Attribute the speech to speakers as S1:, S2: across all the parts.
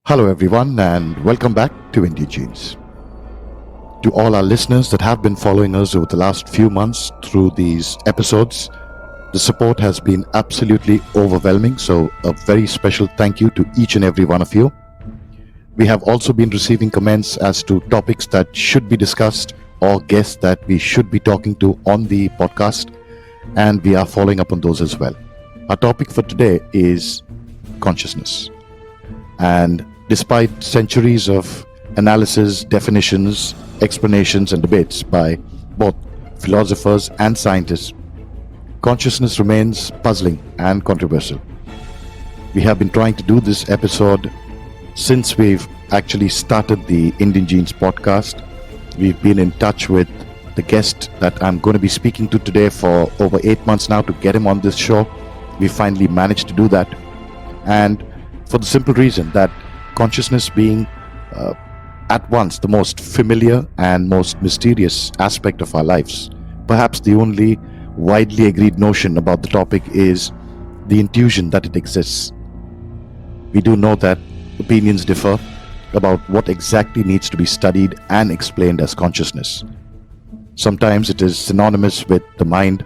S1: Hello, everyone, and welcome back to Indian Genes. To all our listeners that have been following us over the last few months through these episodes, the support has been absolutely overwhelming. So, a very special thank you to each and every one of you. We have also been receiving comments as to topics that should be discussed or guests that we should be talking to on the podcast, and we are following up on those as well. Our topic for today is consciousness. And despite centuries of analysis, definitions, explanations, and debates by both philosophers and scientists, consciousness remains puzzling and controversial. We have been trying to do this episode since we've actually started the Indian Genes podcast. We've been in touch with the guest that I'm going to be speaking to today for over 8 months now to get him on this show. We finally managed to do that. And for the simple reason that consciousness being at once the most familiar and most mysterious aspect of our lives, perhaps the only widely agreed notion about the topic is the intuition that it exists. We do know that opinions differ about what exactly needs to be studied and explained as consciousness. Sometimes it is synonymous with the mind,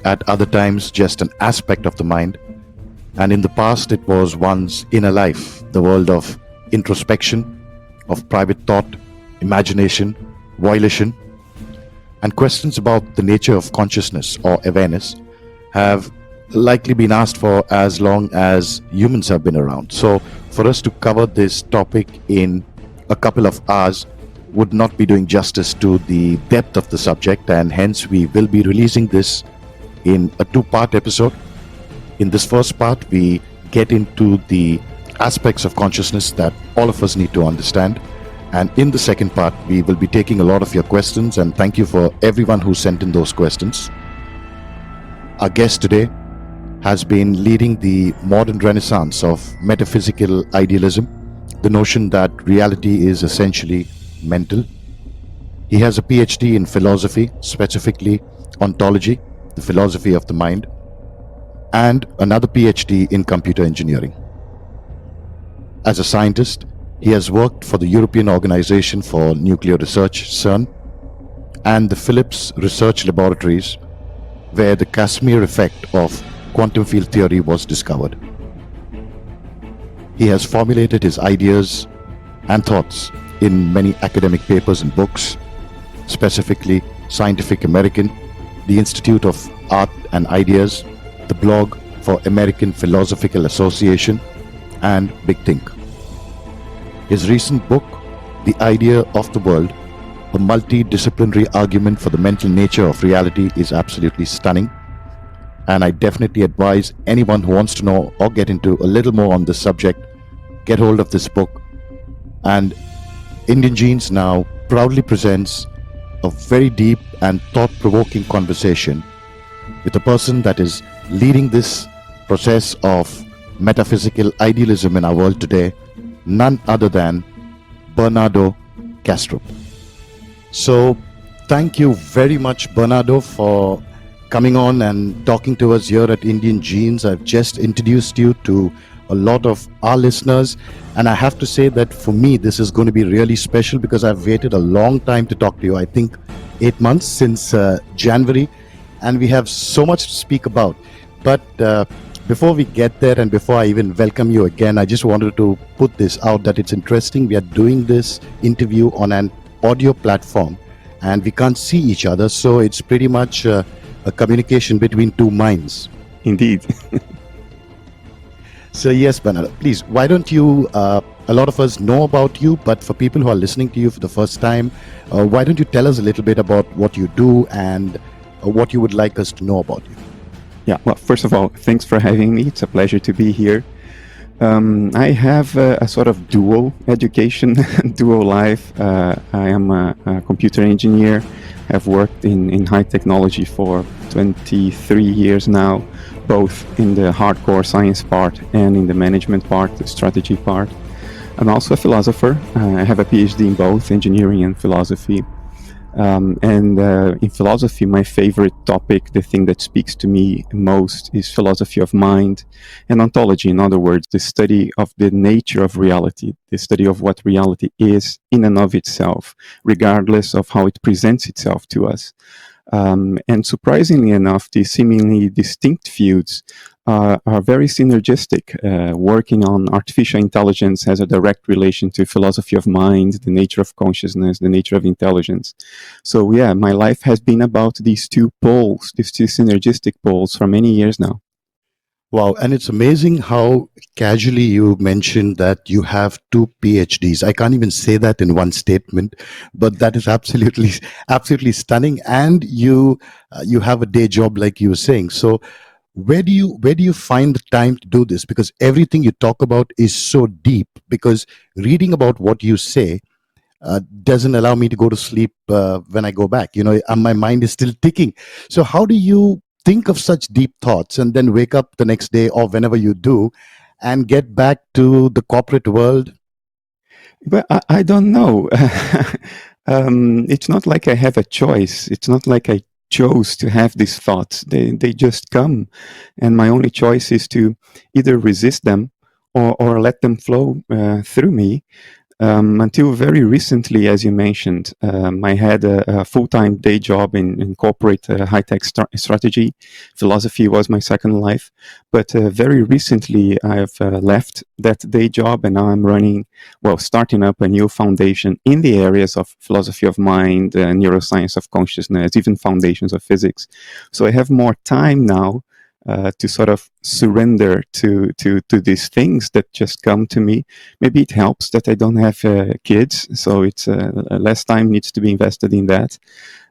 S1: at other times just an aspect of the mind. And in the past, it was one's inner life, the world of introspection, of private thought, imagination, volition. And questions about the nature of consciousness or awareness have likely been asked for as long as humans have been around. So for us to cover this topic in a couple of hours would not be doing justice to the depth of the subject, and hence we will be releasing this in a 2-part episode. In this first part, we get into the aspects of consciousness that all of us need to understand. And in the second part, we will be taking a lot of your questions, and thank you for everyone who sent in those questions. Our guest today has been leading the modern renaissance of metaphysical idealism, the notion that reality is essentially mental. He has a Ph.D. in philosophy, specifically ontology, the philosophy of the mind, and another Ph.D. in computer engineering. As a scientist, he has worked for the European Organization for Nuclear Research, CERN, and the Philips Research Laboratories, where the Casimir effect of quantum field theory was discovered. He has formulated his ideas and thoughts in many academic papers and books, specifically Scientific American, the Institute of Art and Ideas, the blog for American Philosophical Association, and Big Think. His recent book, The Idea of the World, a multidisciplinary argument for the mental nature of reality, is absolutely stunning. And I definitely advise anyone who wants to know or get into a little more on this subject, get hold of this book. And Indian Genes now proudly presents a very deep and thought-provoking conversation with a person that is leading this process of metaphysical idealism in our world today, none other than Bernardo Kastrup. So thank you very much, Bernardo, for coming on and talking to us here at Indian Genes. I've just introduced you to a lot of our listeners, and I have to say that for me this is going to be really special because I've waited a long time to talk to you. I think 8 months since January, and we have so much to speak about. But before we get there, and before I even welcome you again, I just wanted to put this out that it's interesting. We are doing this interview on an audio platform and we can't see each other, so it's pretty much a communication between two minds.
S2: Indeed.
S1: So yes, Bernardo, please, why don't you, a lot of us know about you, but for people who are listening to you for the first time, why don't you tell us a little bit about what you do and what you would like us to know about you?
S2: Yeah, well, first of all, thanks for having me. It's a pleasure to be here. I have a sort of dual education, dual life. I am a computer engineer. I've worked in high technology for 23 years now, both in the hardcore science part and in the management part, the strategy part. I'm also a philosopher. I have a PhD in both engineering and philosophy. And in philosophy, my favorite topic, the thing that speaks to me most, is philosophy of mind and ontology. In other words, the study of the nature of reality, the study of what reality is in and of itself, regardless of how it presents itself to us. And surprisingly enough, these seemingly distinct fields are very synergistic. Working on artificial intelligence has a direct relation to philosophy of mind, the nature of consciousness, the nature of intelligence. So yeah, my life has been about these two poles, these two synergistic poles for many years now.
S1: Wow, and it's amazing how casually you mentioned that you have two PhDs. I can't even say that in one statement, but that is absolutely, absolutely stunning. And you have a day job, like you were saying. So, where do you find the time to do this? Because everything you talk about is so deep. Because reading about what you say doesn't allow me to go to sleep when I go back. My mind is still ticking. So how do you think of such deep thoughts and then wake up the next day or whenever you do and get back to the corporate world?
S2: But I don't know. It's not like I have a choice. It's not like I chose to have these thoughts. They just come. And my only choice is to either resist them or let them flow through me. Until very recently, as you mentioned, I had a full-time day job in corporate high-tech strategy. Philosophy was my second life. But very recently, I've left that day job, and now I'm starting up a new foundation in the areas of philosophy of mind, neuroscience of consciousness, even foundations of physics. So I have more time now to sort of surrender to these things that just come to me. Maybe it helps that I don't have kids, so it's less time needs to be invested in that.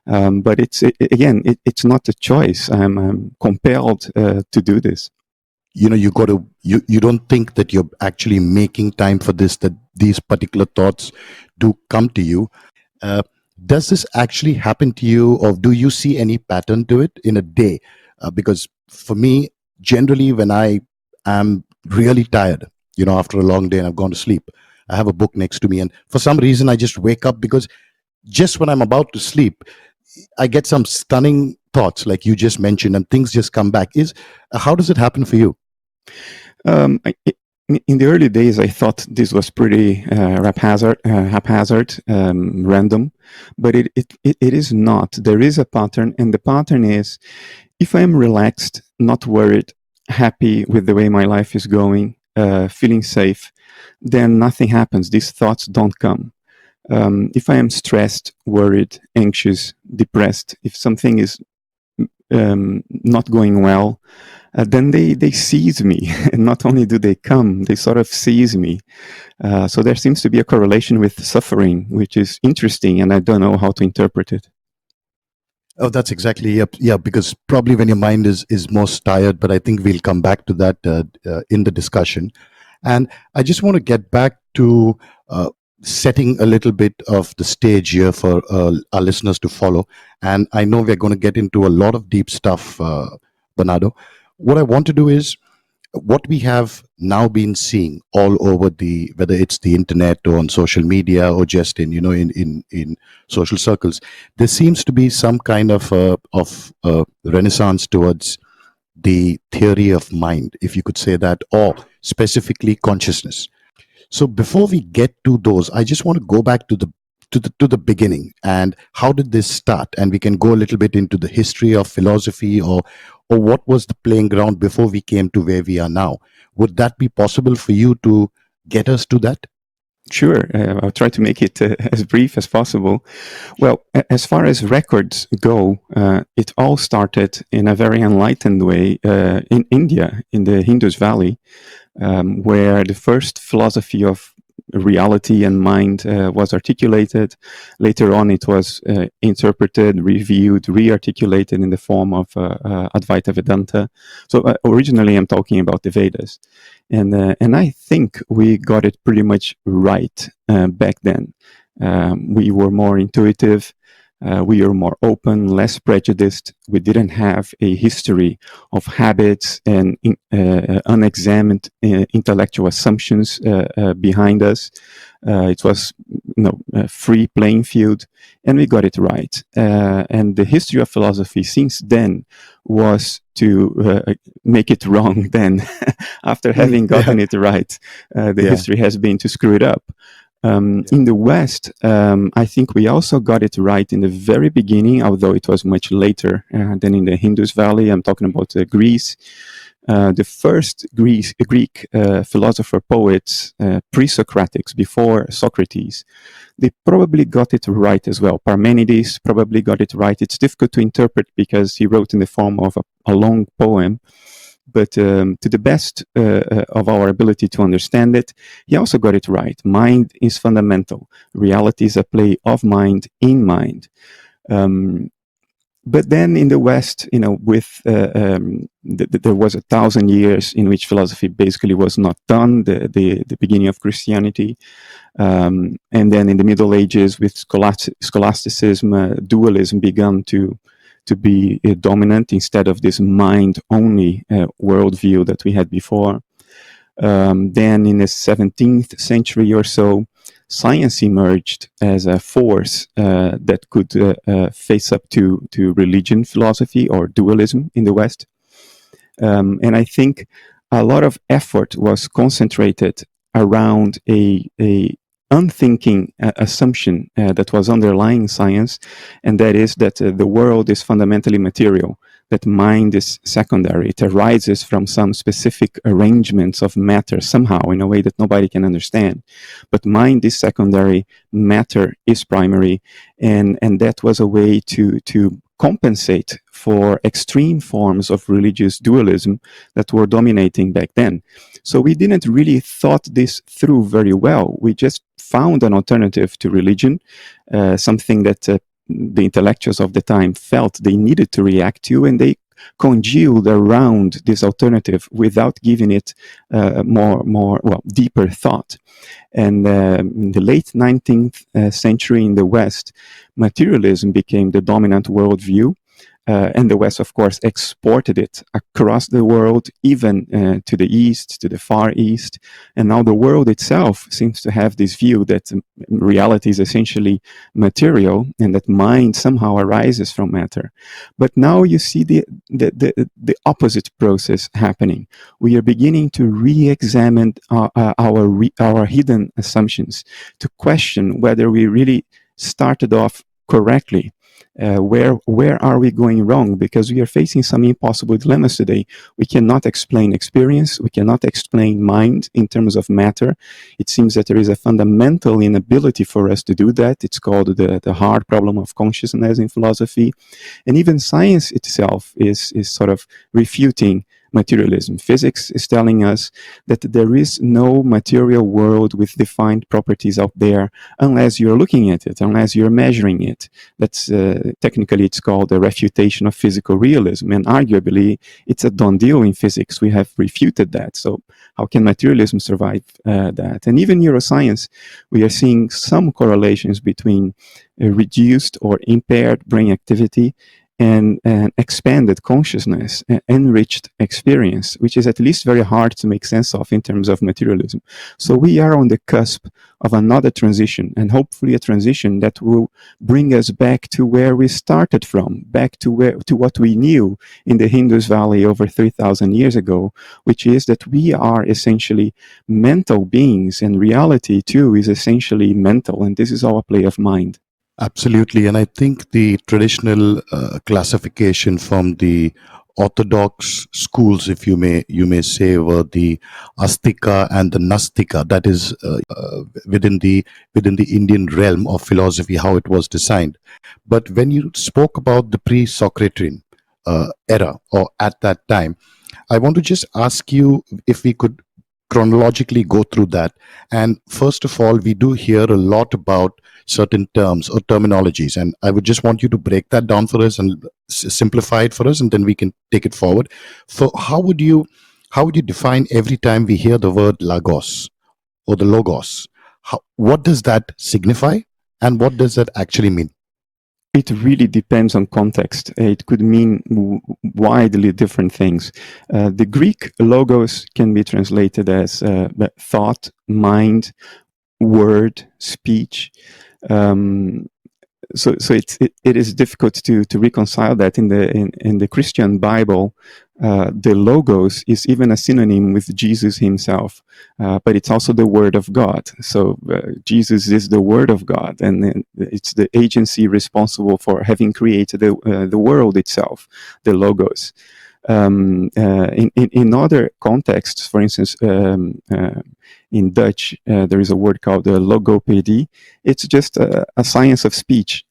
S2: But it's not a choice. I'm compelled to do this.
S1: You don't think that you're actually making time for this, that these particular thoughts do come to you. uh, does this actually happen to you, or do you see any pattern to it in a day? Because for me, generally, when I am really tired, after a long day and I've gone to sleep, I have a book next to me, and for some reason I just wake up, because just when I'm about to sleep, I get some stunning thoughts like you just mentioned, and things just come back. Is How does it happen for you?
S2: Um, I, i- in the early days, I thought this was pretty haphazard, random, but it is not. There is a pattern, and the pattern is if I am relaxed, not worried, happy with the way my life is going, feeling safe, then nothing happens. These thoughts don't come. If I am stressed, worried, anxious, depressed, if something is not going well, then they seize me. And not only do they come, they sort of seize me. So there seems to be a correlation with suffering, which is interesting, and I don't know how to interpret it.
S1: Oh, that's exactly, yep, yeah. Because probably when your mind is most tired, but I think we'll come back to that in the discussion. And I just want to get back to setting a little bit of the stage here for our listeners to follow. And I know we're going to get into a lot of deep stuff, Bernardo. What I want to do is, what we have now been seeing all over the, whether it's the internet or on social media or just in in social circles, there seems to be some kind of renaissance towards the theory of mind, if you could say that, or specifically consciousness. So before we get to those, I just want to go back to the beginning, and how did this start? And we can go a little bit into the history of philosophy, or what was the playing ground before we came to where we are now. Would that be possible for you to get us to that?
S2: Sure, I'll try to make it as brief as possible. Well, as far as records go, it all started in a very enlightened way in India, in the Indus Valley, where the first philosophy of reality and mind was articulated. Later on, it was interpreted, reviewed, re-articulated in the form of Advaita Vedanta. So originally, I'm talking about the Vedas, and I think we got it pretty much right back then. We were more intuitive. We were more open, less prejudiced. We didn't have a history of habits and unexamined intellectual assumptions behind us. It was free playing field, and we got it right. And the history of philosophy since then was to make it wrong. Then, after having gotten it right, the history has been to screw it up. In the West, I think we also got it right in the very beginning, although it was much later than in the Indus Valley. I'm talking about Greece. The first Greek philosopher poets, pre-Socratics, before Socrates, they probably got it right as well. Parmenides probably got it right. It's difficult to interpret because he wrote in the form of a long poem. But to the best of our ability to understand it, he also got it right. Mind is fundamental. Reality is a play of mind in mind. But then in the West, with there was 1,000 years in which philosophy basically was not done, the beginning of Christianity. And then in the Middle Ages, with scholasticism, dualism began to be dominant instead of this mind-only worldview that we had before. Then in the 17th century or so, science emerged as a force that could face up to religion, philosophy, or dualism in the West. And I think a lot of effort was concentrated around a unthinking assumption that was underlying science, and that is that the world is fundamentally material, that mind is secondary. It arises from some specific arrangements of matter somehow in a way that nobody can understand. But mind is secondary, matter is primary, and that was a way to compensate for extreme forms of religious dualism that were dominating back then. So we didn't really thought this through very well. We just found an alternative to religion, something that the intellectuals of the time felt they needed to react to, and they congealed around this alternative without giving it deeper thought. And in the late 19th century in the West, materialism became the dominant worldview. And the West, of course, exported it across the world, even to the East, to the Far East. And now the world itself seems to have this view that reality is essentially material and that mind somehow arises from matter. But now you see the opposite process happening. We are beginning to re-examine our hidden assumptions, to question whether we really started off correctly. Where are we going wrong? Because we are facing some impossible dilemmas today. We cannot explain experience. We cannot explain mind in terms of matter. It seems that there is a fundamental inability for us to do that. It's called the hard problem of consciousness in philosophy. And even science itself is sort of refuting materialism. Physics is telling us that there is no material world with defined properties out there unless you're looking at it, unless you're measuring it. That's technically it's called the refutation of physical realism, and arguably it's a done deal in physics. We have refuted that. So how can materialism survive that? And even neuroscience, we are seeing some correlations between reduced or impaired brain activity and expanded consciousness, enriched experience, which is at least very hard to make sense of in terms of materialism. So we are on the cusp of another transition, and hopefully a transition that will bring us back to where we started from, back to what we knew in the Indus Valley over 3,000 years ago, which is that we are essentially mental beings, and reality too is essentially mental, and this is all a play of mind.
S1: Absolutely. And I think the traditional classification from the orthodox schools, if you may say, were the Astika and the Nastika. That is within the Indian realm of philosophy, how it was designed. But when you spoke about the pre-Socratean era, or at that time, I want to just ask you if we could chronologically go through that. And first of all, we do hear a lot about certain terms or terminologies, and I would just want you to break that down for us and simplify it for us, and then we can take it forward. So how would you define every time we hear the word logos or the logos? What does that signify, and what does that actually mean?
S2: It really depends on context. It could mean widely different things. The Greek logos can be translated as thought, mind, word, speech. Um, so it is difficult to reconcile that in the Christian Bible. The logos is even a synonym with Jesus himself, but it's also the Word of God. So Jesus is the Word of God, and it's the agency responsible for having created the world itself, the logos. In other contexts, for instance, in Dutch, there is a word called logopedie. It's just a science of speech.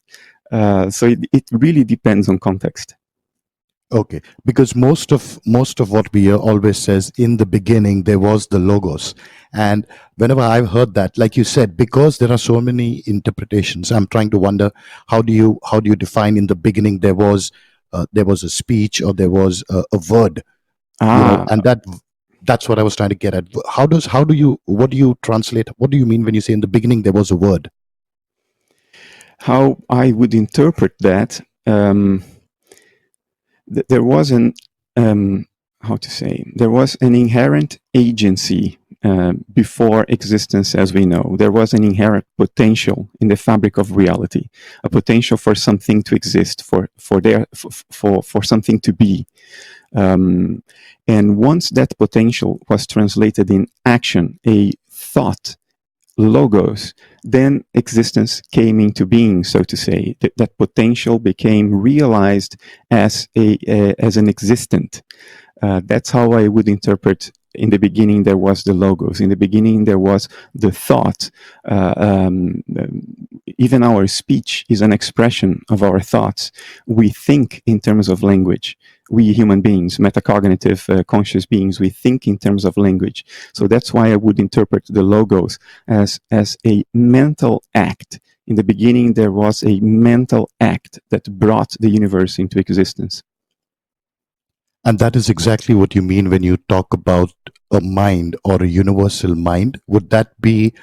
S2: So it really depends on context.
S1: Okay, because most of what we hear always says in the beginning there was the logos, and whenever I've heard that, like you said, because there are so many interpretations, I'm trying to wonder how do you define in the beginning there was a speech or there was a word,
S2: Ah,
S1: and that's what I was trying to get at. What do you translate? What do you mean when you say in the beginning there was a word?
S2: how I would interpret that. There was an how to say, there was an inherent agency before existence as we know. There was an inherent potential in the fabric of reality, a potential for something to exist, for something to be. And once that potential was translated in action, a thought, logos, then existence came into being, so to say. That potential became realized as as an existent. That's how I would interpret. In the beginning, there was the logos. In the beginning, there was the thought. Even our speech is an expression of our thoughts. We think in terms of language. We human beings, metacognitive, conscious beings, we think in terms of language. So that's why I would interpret the logos as a mental act. In the beginning, there was a mental act that brought the universe into existence.
S1: And that is exactly what you mean when you talk about a mind or a universal mind. Would that be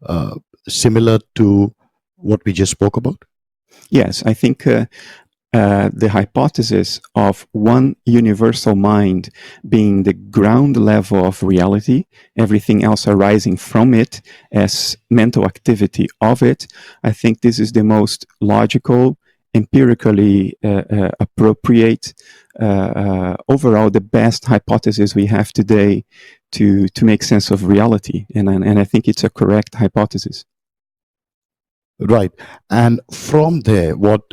S1: uh, similar to what we just spoke about?
S2: Yes, I think the hypothesis of one universal mind being the ground level of reality, everything else arising from it as mental activity of it, I think this is the most logical, empirically appropriate, overall the best hypothesis we have today to make sense of reality. And I think it's a correct hypothesis.
S1: Right. And from there, what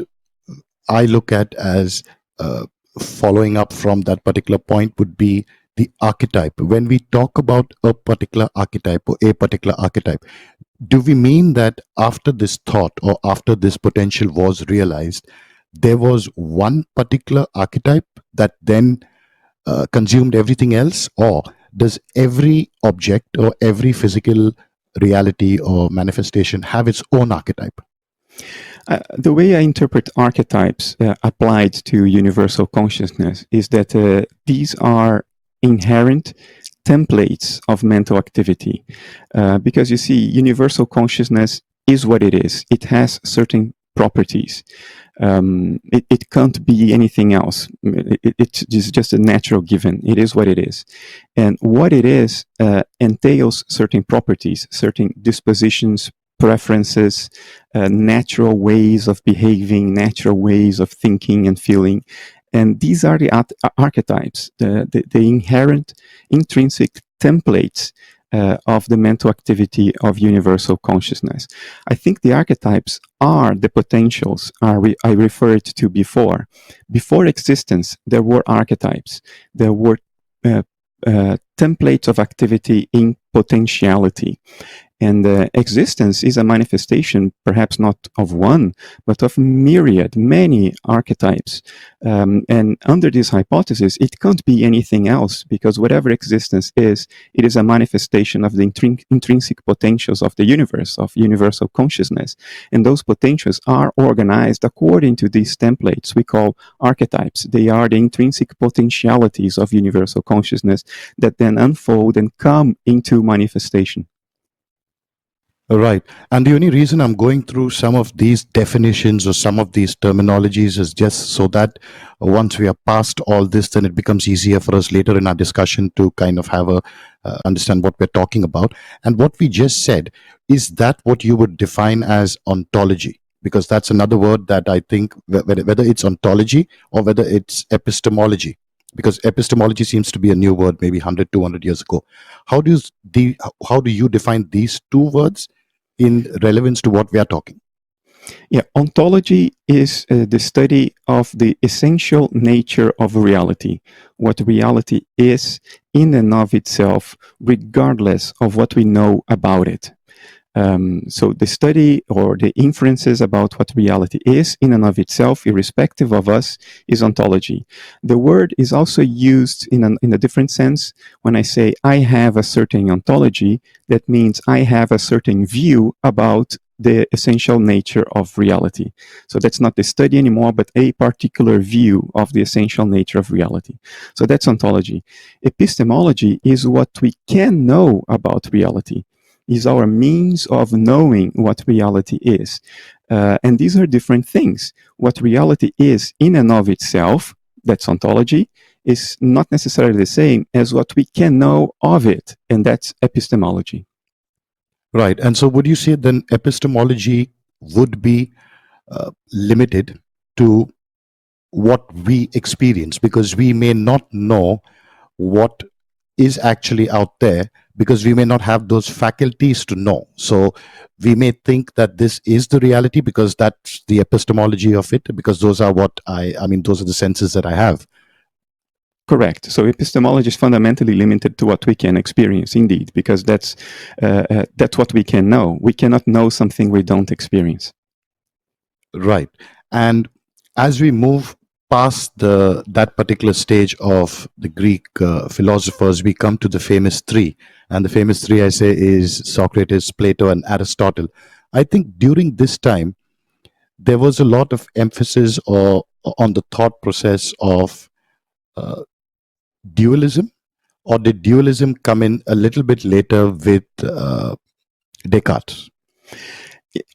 S1: I look at as uh, following up from that particular point would be the archetype. When we talk about a particular archetype or a particular archetype, do we mean that after this thought or after this potential was realized, there was one particular archetype that then consumed everything else? Or does every object or every physical reality or manifestation have its own archetype?
S2: The way I interpret archetypes applied to universal consciousness is that these are inherent templates of mental activity. Because you see, universal consciousness is what it is, it has certain properties. It can't be anything else. It's just a natural given. It is what it is. And what it is entails certain properties, certain dispositions, preferences, natural ways of behaving, natural ways of thinking and feeling. And these are the archetypes, the inherent, intrinsic templates of the mental activity of universal consciousness. I think the archetypes are the potentials I referred to before. Before existence, there were archetypes. There were templates of activity in potentiality. And existence is a manifestation, perhaps not of one, but of myriad, many archetypes. And under this hypothesis, it can't be anything else, because whatever existence is, it is a manifestation of the intrinsic potentials of the universe, of universal consciousness. And those potentials are organized according to these templates we call archetypes. They are the intrinsic potentialities of universal consciousness that then unfold and come into manifestation.
S1: Right. And the only reason I'm going through some of these definitions or some of these terminologies is just so that once we are past all this, then it becomes easier for us later in our discussion to kind of have a understand what we're talking about. And what we just said, is that what you would define as ontology? Because that's another word that I think whether it's ontology or whether it's epistemology, because epistemology seems to be a new word, maybe 100, 200 years ago. How do you, how do you define these two words in relevance to what we are talking?
S2: Yeah, ontology is the study of the essential nature of reality, what reality is in and of itself, regardless of what we know about it. So the study or the inferences about what reality is in and of itself, irrespective of us, is ontology. The word is also used in a different sense. When I say I have a certain ontology, that means I have a certain view about the essential nature of reality. So that's not the study anymore, but a particular view of the essential nature of reality. So that's ontology. Epistemology is what we can know about reality, is our means of knowing what reality is. And these are different things. What reality is in and of itself, that's ontology, is not necessarily the same as what we can know of it, and that's epistemology.
S1: Right. And so would you say then epistemology would be limited to what we experience, because we may not know what is actually out there, because we may not have those faculties to know. So we may think that this is the reality because that's the epistemology of it, because those are what I mean, those are the senses that I have.
S2: Correct. So epistemology is fundamentally limited to what we can experience, indeed, because that's what we can know. We cannot know something we don't experience.
S1: Right. And as we move past that particular stage of the Greek philosophers, we come to the famous three. And the famous three, I say, is Socrates, Plato, and Aristotle. I think during this time, there was a lot of emphasis on the thought process of uh, dualism, or did dualism come in a little bit later with Descartes?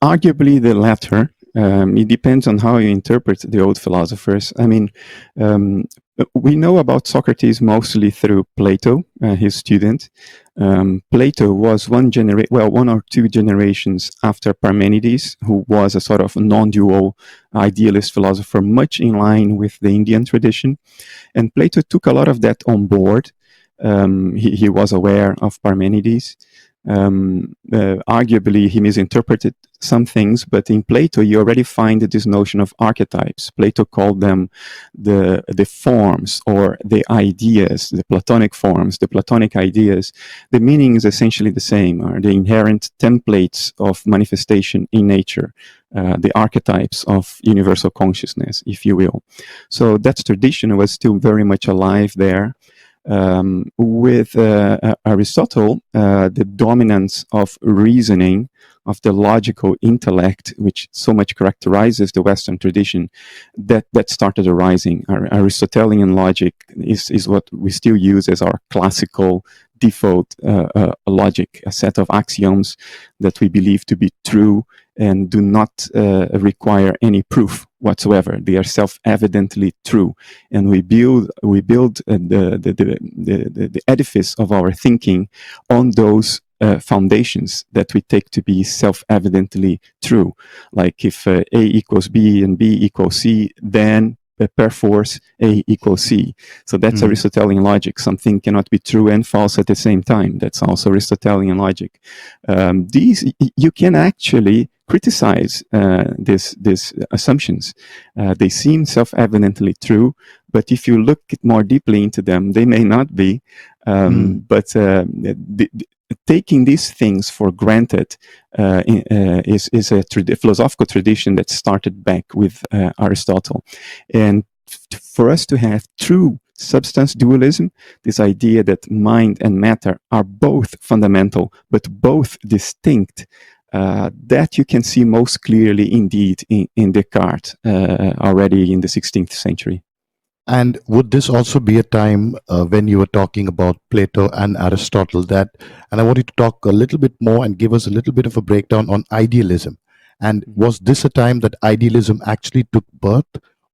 S2: Arguably the latter. It depends on how you interpret the old philosophers. I mean, we know about Socrates mostly through Plato, his student. Plato was one or two generations after Parmenides, who was a sort of non-dual idealist philosopher, much in line with the Indian tradition. And Plato took a lot of that on board. He was aware of Parmenides. Arguably, he misinterpreted some things, but in Plato, you already find this notion of archetypes. Plato called them the forms or the ideas, the Platonic forms, the Platonic ideas. The meaning is essentially the same, are the inherent templates of manifestation in nature, the archetypes of universal consciousness, if you will. So that tradition was still very much alive there. With Aristotle, the dominance of reasoning, of the logical intellect, which so much characterizes the Western tradition, that started arising. Aristotelian logic is what we still use as our classical default logic, a set of axioms that we believe to be true and do not require any proof whatsoever. They are self-evidently true, and we build the edifice of our thinking on those foundations that we take to be self-evidently true. Like if A equals B and B equals C, then per force A equals C. So that's Aristotelian logic. Something cannot be true and false at the same time. That's also Aristotelian logic. These you can actually criticize these assumptions. They seem self-evidently true, but if you look more deeply into them, they may not be. But taking these things for granted is a philosophical tradition that started back with Aristotle. And for us to have true substance dualism, this idea that mind and matter are both fundamental, but both distinct, that you can see most clearly indeed in Descartes, already in the 16th century.
S1: And would this also be a time when you were talking about Plato and Aristotle that, and I want you to talk a little bit more and give us a little bit of a breakdown on idealism. And was this a time that idealism actually took birth,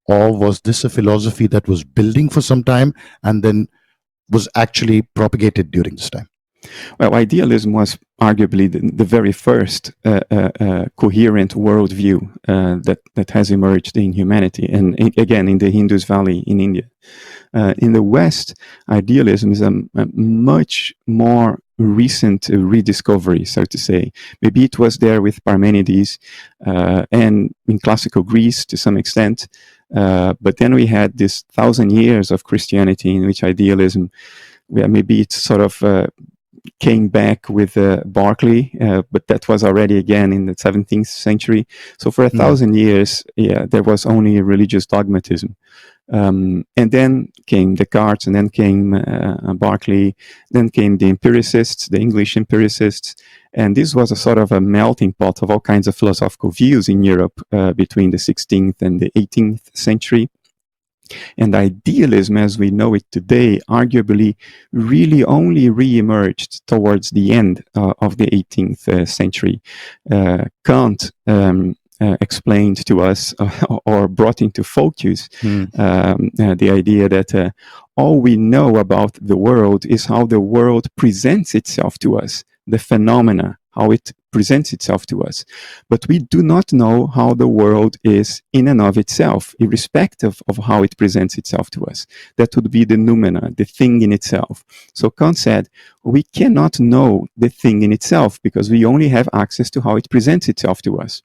S1: or was this a philosophy that was building for some time and then was actually propagated during this time?
S2: Well, idealism was arguably the very first coherent worldview that has emerged in humanity, and again in the Indus Valley in India. In the West, idealism is a much more recent rediscovery, so to say. Maybe it was there with Parmenides and in classical Greece to some extent, but then we had this 1,000 years of Christianity in which idealism, maybe it's sort of came back with Berkeley, but that was already again in the 17th century. So for 1,000 years, there was only religious dogmatism. And then came Descartes, and then came Berkeley, then came the empiricists, the English empiricists, and this was a sort of a melting pot of all kinds of philosophical views in Europe between the 16th and the 18th century. And idealism, as we know it today, arguably really only re-emerged towards the end of the 18th century. Kant explained to us or brought into focus the idea that all we know about the world is how the world presents itself to us, the phenomena, how it presents itself to us. But we do not know how the world is in and of itself, irrespective of how it presents itself to us. That would be the noumena, the thing in itself. So Kant said, we cannot know the thing in itself because we only have access to how it presents itself to us.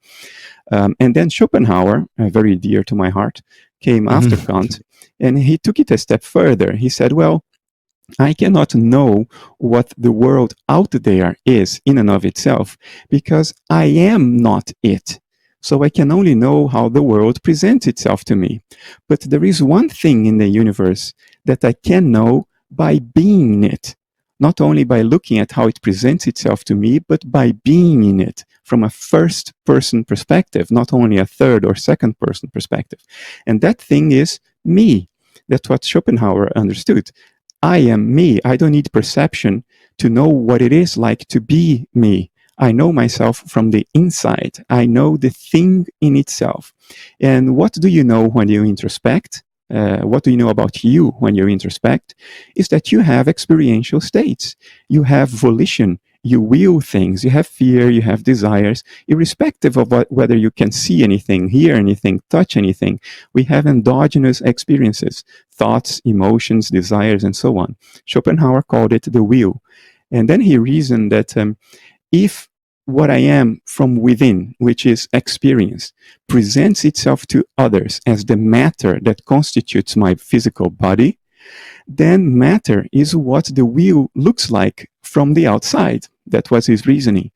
S2: And then Schopenhauer, very dear to my heart, came after Kant, and he took it a step further. He said, well, I cannot know what the world out there is in and of itself because I am not it. So I can only know how the world presents itself to me. But there is one thing in the universe that I can know by being it. Not only by looking at how it presents itself to me, but by being in it from a first-person perspective, not only a third or second-person perspective. And that thing is me. That's what Schopenhauer understood. I am me. I don't need perception to know what it is like to be me. I know myself from the inside. I know the thing in itself. And what do you know when you introspect? What do you know about you when you introspect? Is that you have experiential states. You have volition. You will things. You have fear. You have desires. Irrespective of whether you can see anything, hear anything, touch anything, we have endogenous experiences, thoughts, emotions, desires, and so on. Schopenhauer called it the will. And then he reasoned that if what I am from within, which is experience, presents itself to others as the matter that constitutes my physical body, then matter is what the will looks like from the outside. That was his reasoning.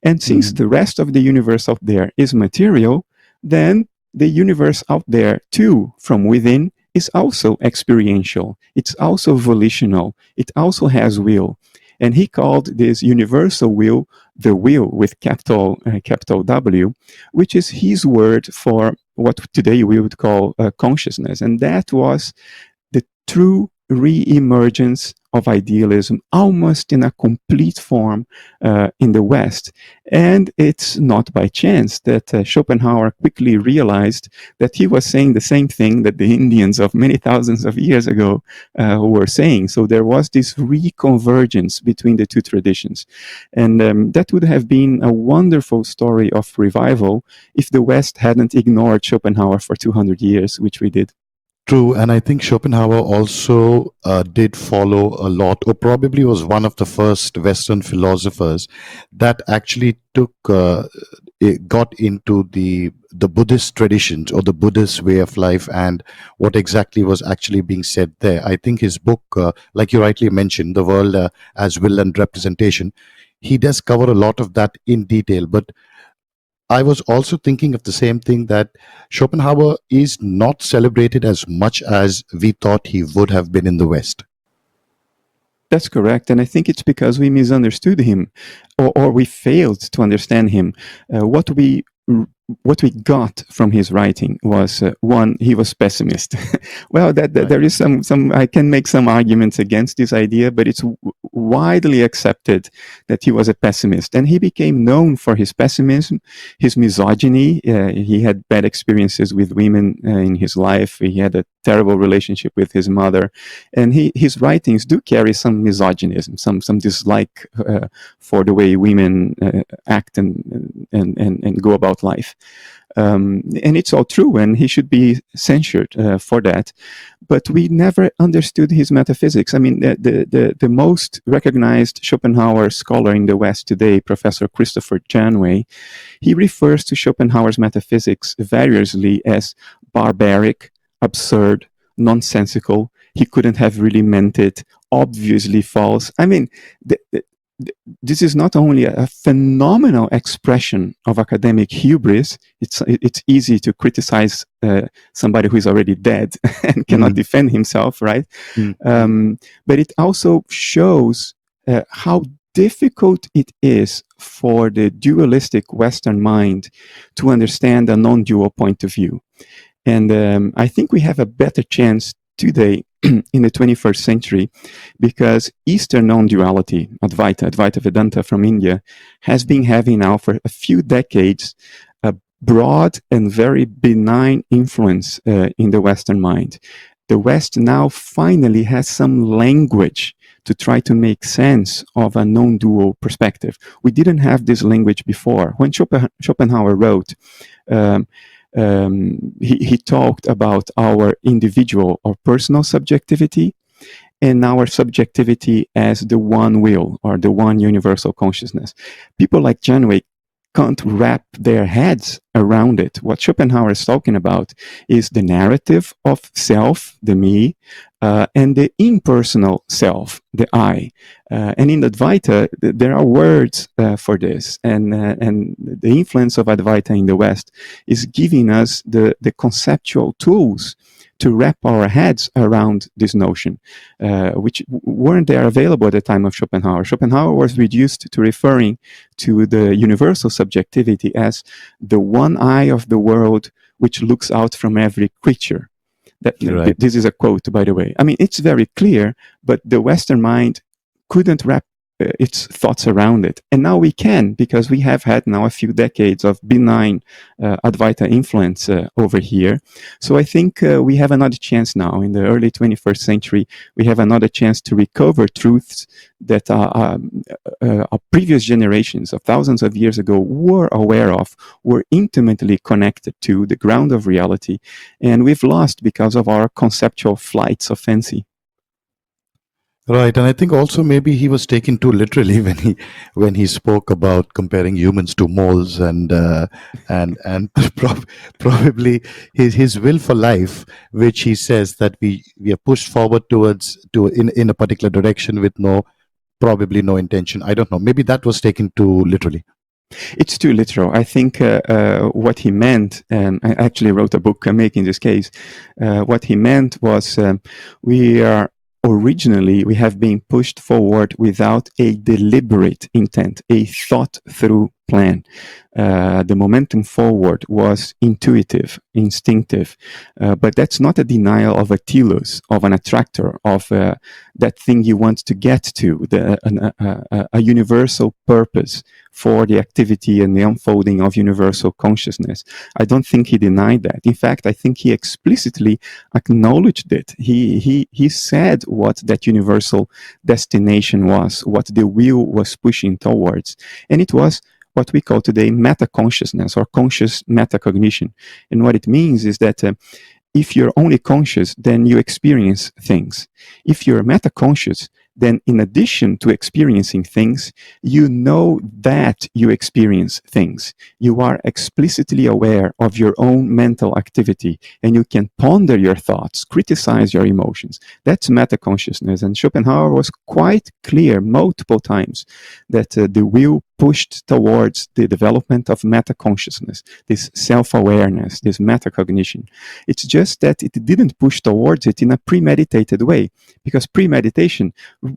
S2: And since the rest of the universe out there is material, then the universe out there too, from within, is also experiential. It's also volitional. It also has will. And he called this universal will the will with capital W, which is his word for what today we would call consciousness. And that was the true re-emergence of idealism almost in a complete form in the West. And it's not by chance that Schopenhauer quickly realized that he was saying the same thing that the Indians of many thousands of years ago were saying. So there was this reconvergence between the two traditions. And that would have been a wonderful story of revival if the West hadn't ignored Schopenhauer for 200 years, which we did.
S1: True, and I think Schopenhauer also did follow a lot, or probably was one of the first Western philosophers that actually got into the Buddhist traditions or the Buddhist way of life and what exactly was actually being said there. I think his book, like you rightly mentioned, The World as Will and Representation, he does cover a lot of that in detail, but I was also thinking of the same thing, that Schopenhauer is not celebrated as much as we thought he would have been in the West.
S2: That's correct. And I think it's because we misunderstood him or we failed to understand him. What we what we got from his writing was one, he was pessimist. Well,
S1: Right.
S2: there is some I can make some arguments against this idea, but it's widely accepted that he was a pessimist, and he became known for his pessimism, his misogyny. He had bad experiences with women in his life. He had a terrible relationship with his mother, and his writings do carry some misogynism, some dislike for the way women act and go about life. And it's all true, and he should be censured for that. But we never understood his metaphysics. I mean, the most recognized Schopenhauer scholar in the West today, Professor Christopher Janway, he refers to Schopenhauer's metaphysics variously as barbaric, absurd, nonsensical. He couldn't have really meant it, obviously false. I mean, this is not only a phenomenal expression of academic hubris. It's easy to criticize somebody who is already dead and cannot defend himself, right? But it also shows how difficult it is for the dualistic Western mind to understand a non-dual point of view. And I think we have a better chance today in the 21st century, because Eastern non-duality, Advaita Vedanta from India, has been having now for a few decades a broad and very benign influence in the Western mind. The West now finally has some language to try to make sense of a non-dual perspective. We didn't have this language before. When Schopenhauer wrote, he talked about our individual or personal subjectivity and our subjectivity as the one will or the one universal consciousness. People like Janway can't wrap their heads around it. What Schopenhauer is talking about is the narrative of self, the me, and the impersonal self, the I. And in Advaita, there are words for this. And the influence of Advaita in the West is giving us the conceptual tools to wrap our heads around this notion, which weren't there available at the time of Schopenhauer. Schopenhauer was reduced to referring to the universal subjectivity as the one eye of the world which looks out from every creature. This is a quote, by the way. I mean, it's very clear, but the Western mind couldn't wrap its thoughts around it. And now we can, because we have had now a few decades of benign Advaita influence over here. So I think we have another chance now in the early 21st century. We have another chance to recover truths that our previous generations of thousands of years ago were aware of, were intimately connected to the ground of reality. And we've lost because of our conceptual flights of fancy.
S1: Right, and I think also maybe he was taken too literally when he spoke about comparing humans to moles and probably his will for life, which he says that we are pushed forward in a particular direction with probably no intention. I don't know. Maybe that was taken too literally.
S2: It's too literal. I think what he meant, and I actually wrote a book making this case. What he meant was we have been pushed forward without a deliberate intent, a thought-through plan. The momentum forward was intuitive, instinctive, but that's not a denial of a telos, of an attractor, of that thing you want to get to, a universal purpose for the activity and the unfolding of universal consciousness. I don't think he denied that. In fact, I think he explicitly acknowledged it. He said what that universal destination was, what the will was pushing towards, and it was what we call today metaconsciousness or conscious metacognition. And what it means is that if you're only conscious, then you experience things. If you're metaconscious, then in addition to experiencing things, you know that you experience things. You are explicitly aware of your own mental activity, and you can ponder your thoughts, criticize your emotions. That's metaconsciousness. And Schopenhauer was quite clear multiple times that the will pushed towards the development of metaconsciousness, this self-awareness, this metacognition. It's just that it didn't push towards it in a premeditated way, because premeditation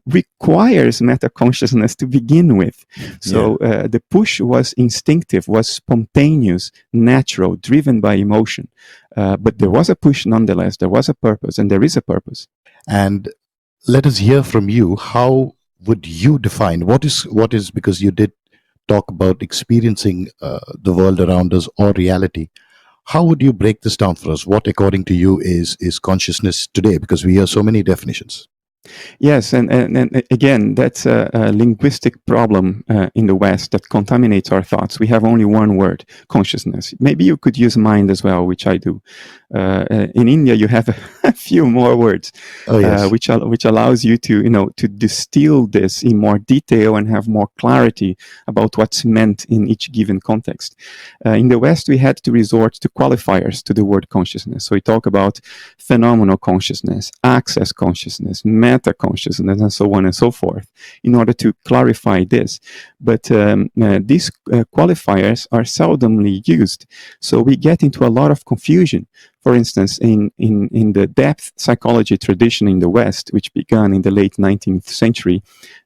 S2: requires metaconsciousness to begin with. So the push was instinctive, was spontaneous, natural, driven by emotion. But there was a push nonetheless, there was a purpose, and there is a purpose.
S1: And let us hear from you. How would you define what is, because you did talk about experiencing the world around us or reality. How would you break this down for us? What, according to you, is consciousness today? Because we hear so many definitions.
S2: Yes, and again, that's a linguistic problem in the West that contaminates our thoughts. We have only one word, consciousness. Maybe you could use mind as well, which I do. In India, you have a few more words, which allows you to distill this in more detail and have more clarity about what's meant in each given context. In the West, we had to resort to qualifiers to the word consciousness. So we talk about phenomenal consciousness, access consciousness, meta consciousness, and so on and so forth, in order to clarify this. But these qualifiers are seldomly used, so we get into a lot of confusion. For instance, in the depth psychology tradition in the West, which began in the late 19th century,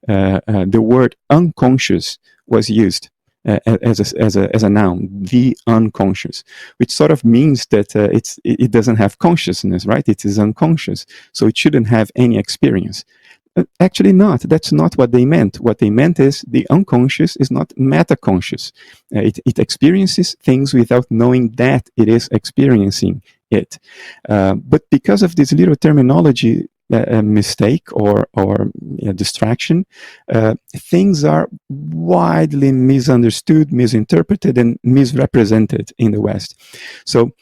S2: the word unconscious was used as a noun, the unconscious, which sort of means that it doesn't have consciousness, right? It is unconscious, so it shouldn't have any experience. Actually not. That's not what they meant. What they meant is the unconscious is not metaconscious. It experiences things without knowing that it is experiencing it. But because of this little terminology mistake or distraction, things are widely misunderstood, misinterpreted, and misrepresented in the West. So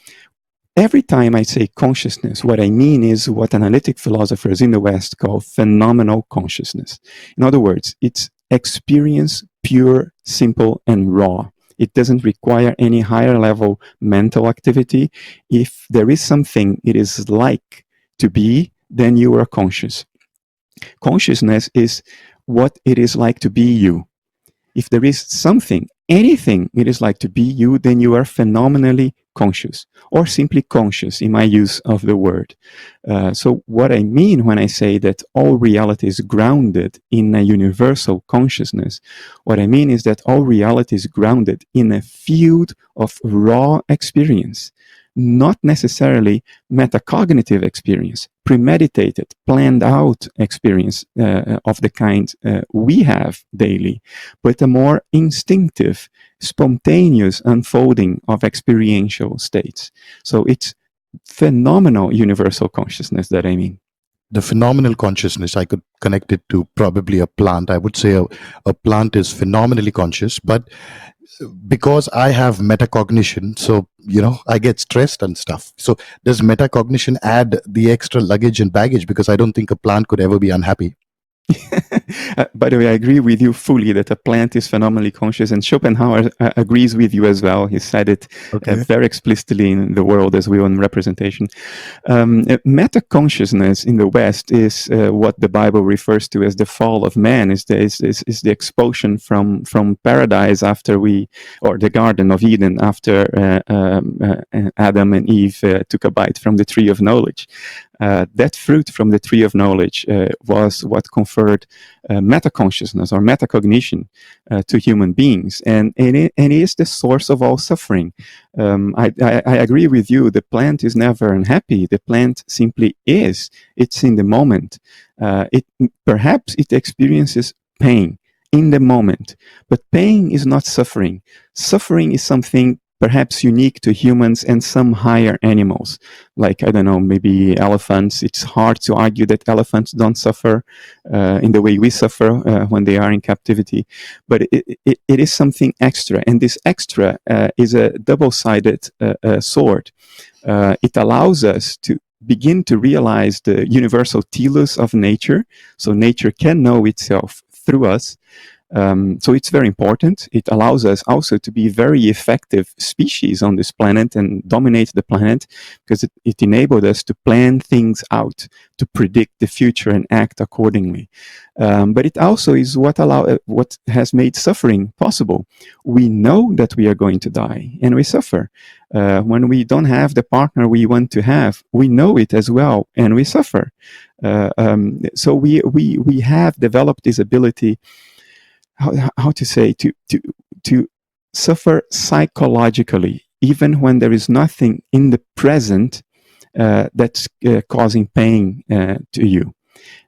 S2: every time I say consciousness, what I mean is what analytic philosophers in the West call phenomenal consciousness. In other words, it's experience, pure, simple, and raw. It doesn't require any higher level mental activity. If there is something it is like to be, then you are conscious. Consciousness is what it is like to be you. If there is something, anything it is like to be you, then you are phenomenally conscious, or simply conscious in my use of the word. So what I mean when I say that all reality is grounded in a universal consciousness, what I mean is that all reality is grounded in a field of raw experience, not necessarily metacognitive experience, premeditated, planned out experience of the kind we have daily, but a more instinctive, spontaneous unfolding of experiential states. So it's phenomenal universal consciousness that I mean.
S1: The phenomenal consciousness, I could connect it to probably a plant. I would say a plant is phenomenally conscious, but because I have metacognition, so I get stressed and stuff. So does metacognition add the extra luggage and baggage? Because I don't think a plant could ever be unhappy.
S2: By the way, I agree with you fully that a plant is phenomenally conscious, and Schopenhauer agrees with you as well. He said it very explicitly in The World as Will and Representation. Meta-consciousness in the West is what the Bible refers to as the fall of man, is the expulsion from paradise or the Garden of Eden after Adam and Eve took a bite from the tree of knowledge. That fruit from the tree of knowledge was what conferred metaconsciousness or metacognition to human beings, and it is the source of all suffering. I agree with you. The plant is never unhappy. The plant simply is. It's in the moment. Perhaps it experiences pain in the moment, but pain is not suffering. Suffering is something perhaps unique to humans and some higher animals, like, I don't know, maybe elephants. It's hard to argue that elephants don't suffer in the way we suffer when they are in captivity, but it is something extra, and this extra is a double-sided sword. It allows us to begin to realize the universal telos of nature, so nature can know itself through us. So it's very important. It allows us also to be very effective species on this planet and dominate the planet, because it enabled us to plan things out, to predict the future and act accordingly. But it also is what has made suffering possible. We know that we are going to die, and we suffer. When we don't have the partner we want to have, we know it as well, and we suffer. So we have developed this ability, how to say, to suffer psychologically, even when there is nothing in the present that's causing pain to you.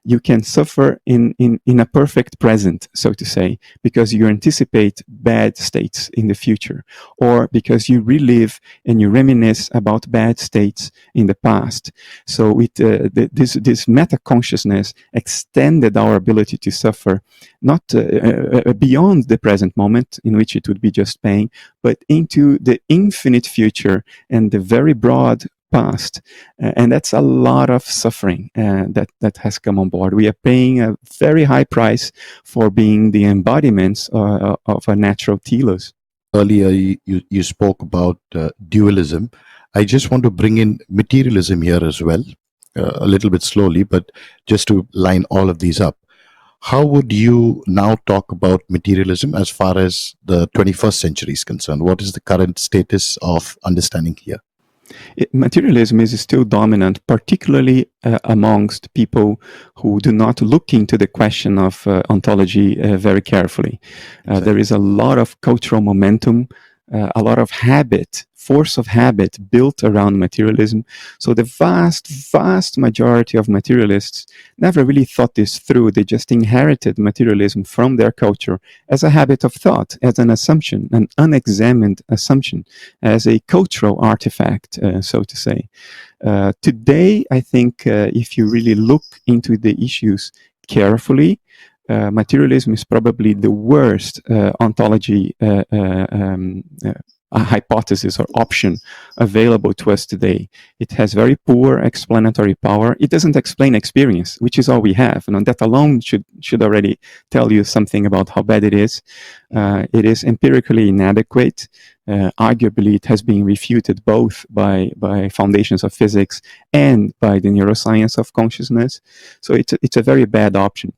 S2: You can suffer in a perfect present, so to say, because you anticipate bad states in the future, or because you relive and you reminisce about bad states in the past. So this metaconsciousness extended our ability to suffer, not beyond the present moment, in which it would be just pain, but into the infinite future and the very broad past, and that's a lot of suffering that has come on board. We are paying a very high price for being the embodiments of a natural telos.
S1: Earlier, you spoke about dualism. I just want to bring in materialism here as well, a little bit slowly, but just to line all of these up. How would you now talk about materialism as far as the 21st century is concerned? What is the current status of understanding here?
S2: Materialism is still dominant, particularly amongst people who do not look into the question of ontology very carefully. Exactly. There is a lot of cultural momentum, a lot of force of habit built around materialism. So the vast majority of materialists never really thought this through. They just inherited materialism from their culture as a habit of thought, as an assumption, an unexamined assumption, as a cultural artifact, so to say. Today, I think if you really look into the issues carefully, materialism is probably the worst ontology hypothesis or option available to us today. It has very poor explanatory power. It doesn't explain experience, which is all we have. And that alone should already tell you something about how bad it is. It is empirically inadequate. Arguably, it has been refuted both by foundations of physics and by the neuroscience of consciousness. So it's a very bad option.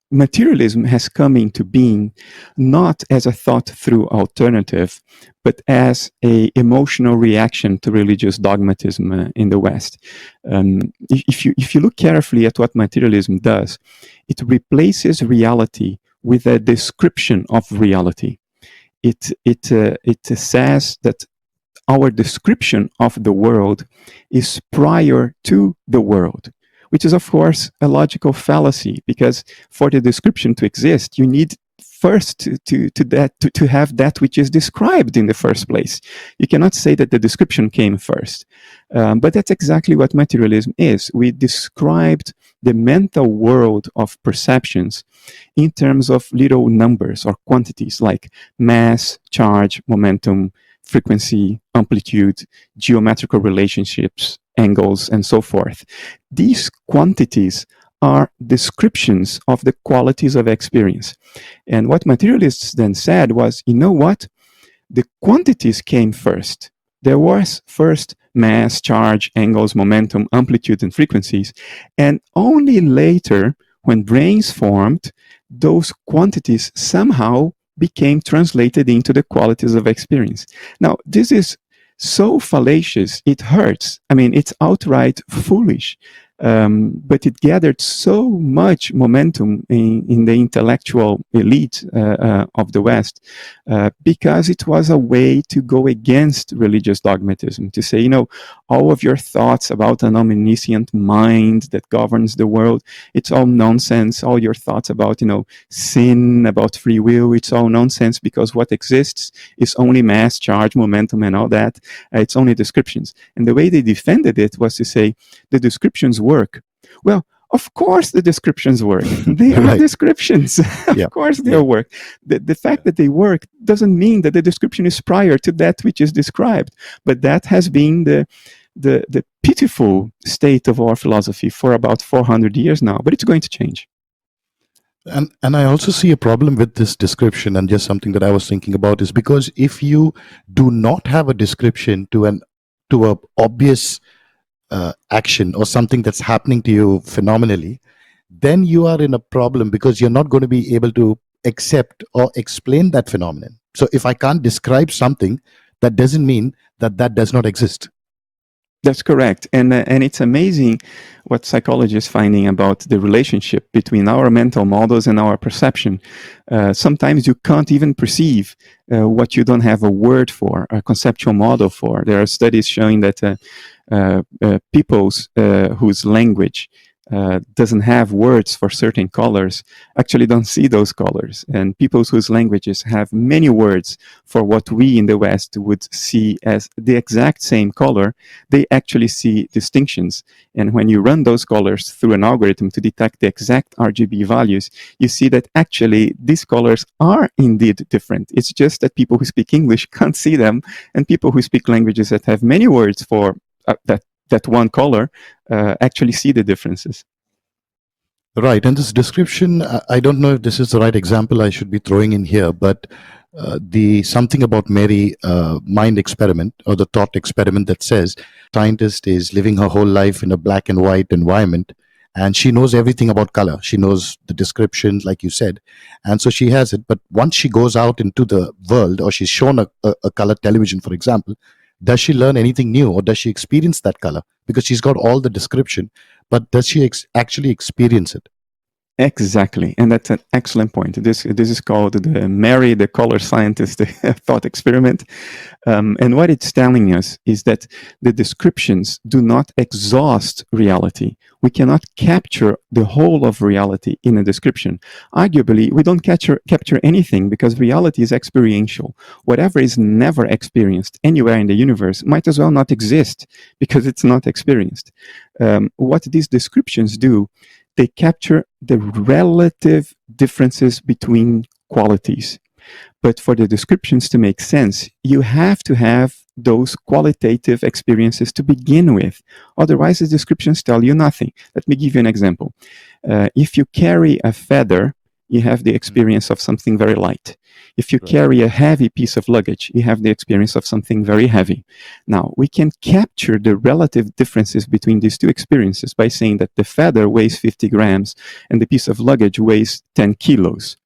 S2: Materialism has come into being not as a thought-through alternative, but as an emotional reaction to religious dogmatism in the West. If you look carefully at what materialism does, it replaces reality with a description of reality. It says that our description of the world is prior to the world, which is, of course, a logical fallacy, because for the description to exist, you need first to have that which is described in the first place. You cannot say that the description came first. But that's exactly what materialism is. We described the mental world of perceptions in terms of little numbers or quantities like mass, charge, momentum, frequency, amplitude, geometrical relationships, angles, and so forth. These quantities are descriptions of the qualities of experience. And what materialists then said was, you know what? The quantities came first. There was first mass, charge, angles, momentum, amplitude, and frequencies. And only later, when brains formed, those quantities somehow became translated into the qualities of experience. Now, this is so fallacious, it hurts. I mean, it's outright foolish. But it gathered so much momentum in the intellectual elite of the West because it was a way to go against religious dogmatism, to say, all of your thoughts about an omniscient mind that governs the world, it's all nonsense. All your thoughts about, sin, about free will, it's all nonsense, because what exists is only mass, charge, momentum, and all that. It's only descriptions. And the way they defended it was to say, the descriptions work. Well, of course the descriptions work. They are descriptions. Of course they'll work. The fact that they work doesn't mean that the description is prior to that which is described. But that has been the pitiful state of our philosophy for about 400 years now. But it's going to change.
S1: And I also see a problem with this description, and just something that I was thinking about is because if you do not have a description to a obvious action or something that's happening to you phenomenally, then you are in a problem because you're not going to be able to accept or explain that phenomenon. So if I can't describe something, that doesn't mean that that does not exist.
S2: That's correct, and it's amazing what psychology is finding about the relationship between our mental models and our perception. Sometimes you can't even perceive what you don't have a word for, a conceptual model for. There are studies showing that people's whose language doesn't have words for certain colors actually don't see those colors, and people whose languages have many words for what we in the West would see as the exact same color, they actually see distinctions. And when you run those colors through an algorithm to detect the exact RGB values, you see that actually these colors are indeed different. It's just that people who speak English can't see them, and people who speak languages that have many words for that one color actually see the differences.
S1: Right. And this description, I don't know if this is the right example I should be throwing in here, but the something about Mary mind experiment or the thought experiment that says scientist is living her whole life in a black and white environment, and she knows everything about color. She knows the descriptions, like you said, and so she has it. But once she goes out into the world, or she's shown a color television, for example, does she learn anything new, or does she experience that color? Because she's got all the description, but does she actually experience it?
S2: Exactly, and that's an excellent point. This is called the Mary the color scientist thought experiment, and what it's telling us is that the descriptions do not exhaust reality. We cannot capture the whole of reality in a description. Arguably, we don't capture anything because reality is experiential. Whatever is never experienced anywhere in the universe might as well not exist because it's not experienced. What these descriptions do, they capture the relative differences between qualities. But for the descriptions to make sense, you have to have those qualitative experiences to begin with. Otherwise, the descriptions tell you nothing. Let me give you an example. If you carry a feather, you have the experience of something very light. If you carry a heavy piece of luggage, you have the experience of something very heavy. Now, we can capture the relative differences between these two experiences by saying that the feather weighs 50 grams and the piece of luggage weighs 10 kilos.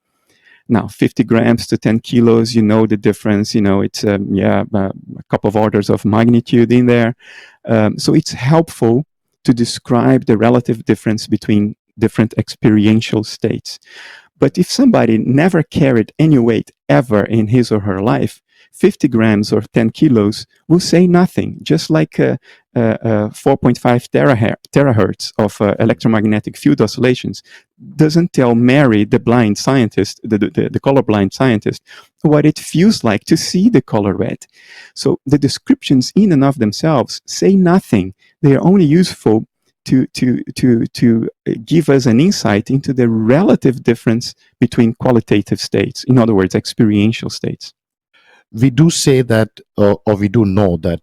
S2: Now, 50 grams to 10 kilos, you know the difference. You know, it's a couple of orders of magnitude in there. So it's helpful to describe the relative difference between different experiential states. But if somebody never carried any weight ever in his or her life, 50 grams or 10 kilos will say nothing, just like 4.5 terahertz of electromagnetic field oscillations doesn't tell Mary, the blind scientist, the colorblind scientist, what it feels like to see the color red. So the descriptions in and of themselves say nothing. They are only useful to give us an insight into the relative difference between qualitative states, in other words, experiential states.
S1: We do say that, or we do know that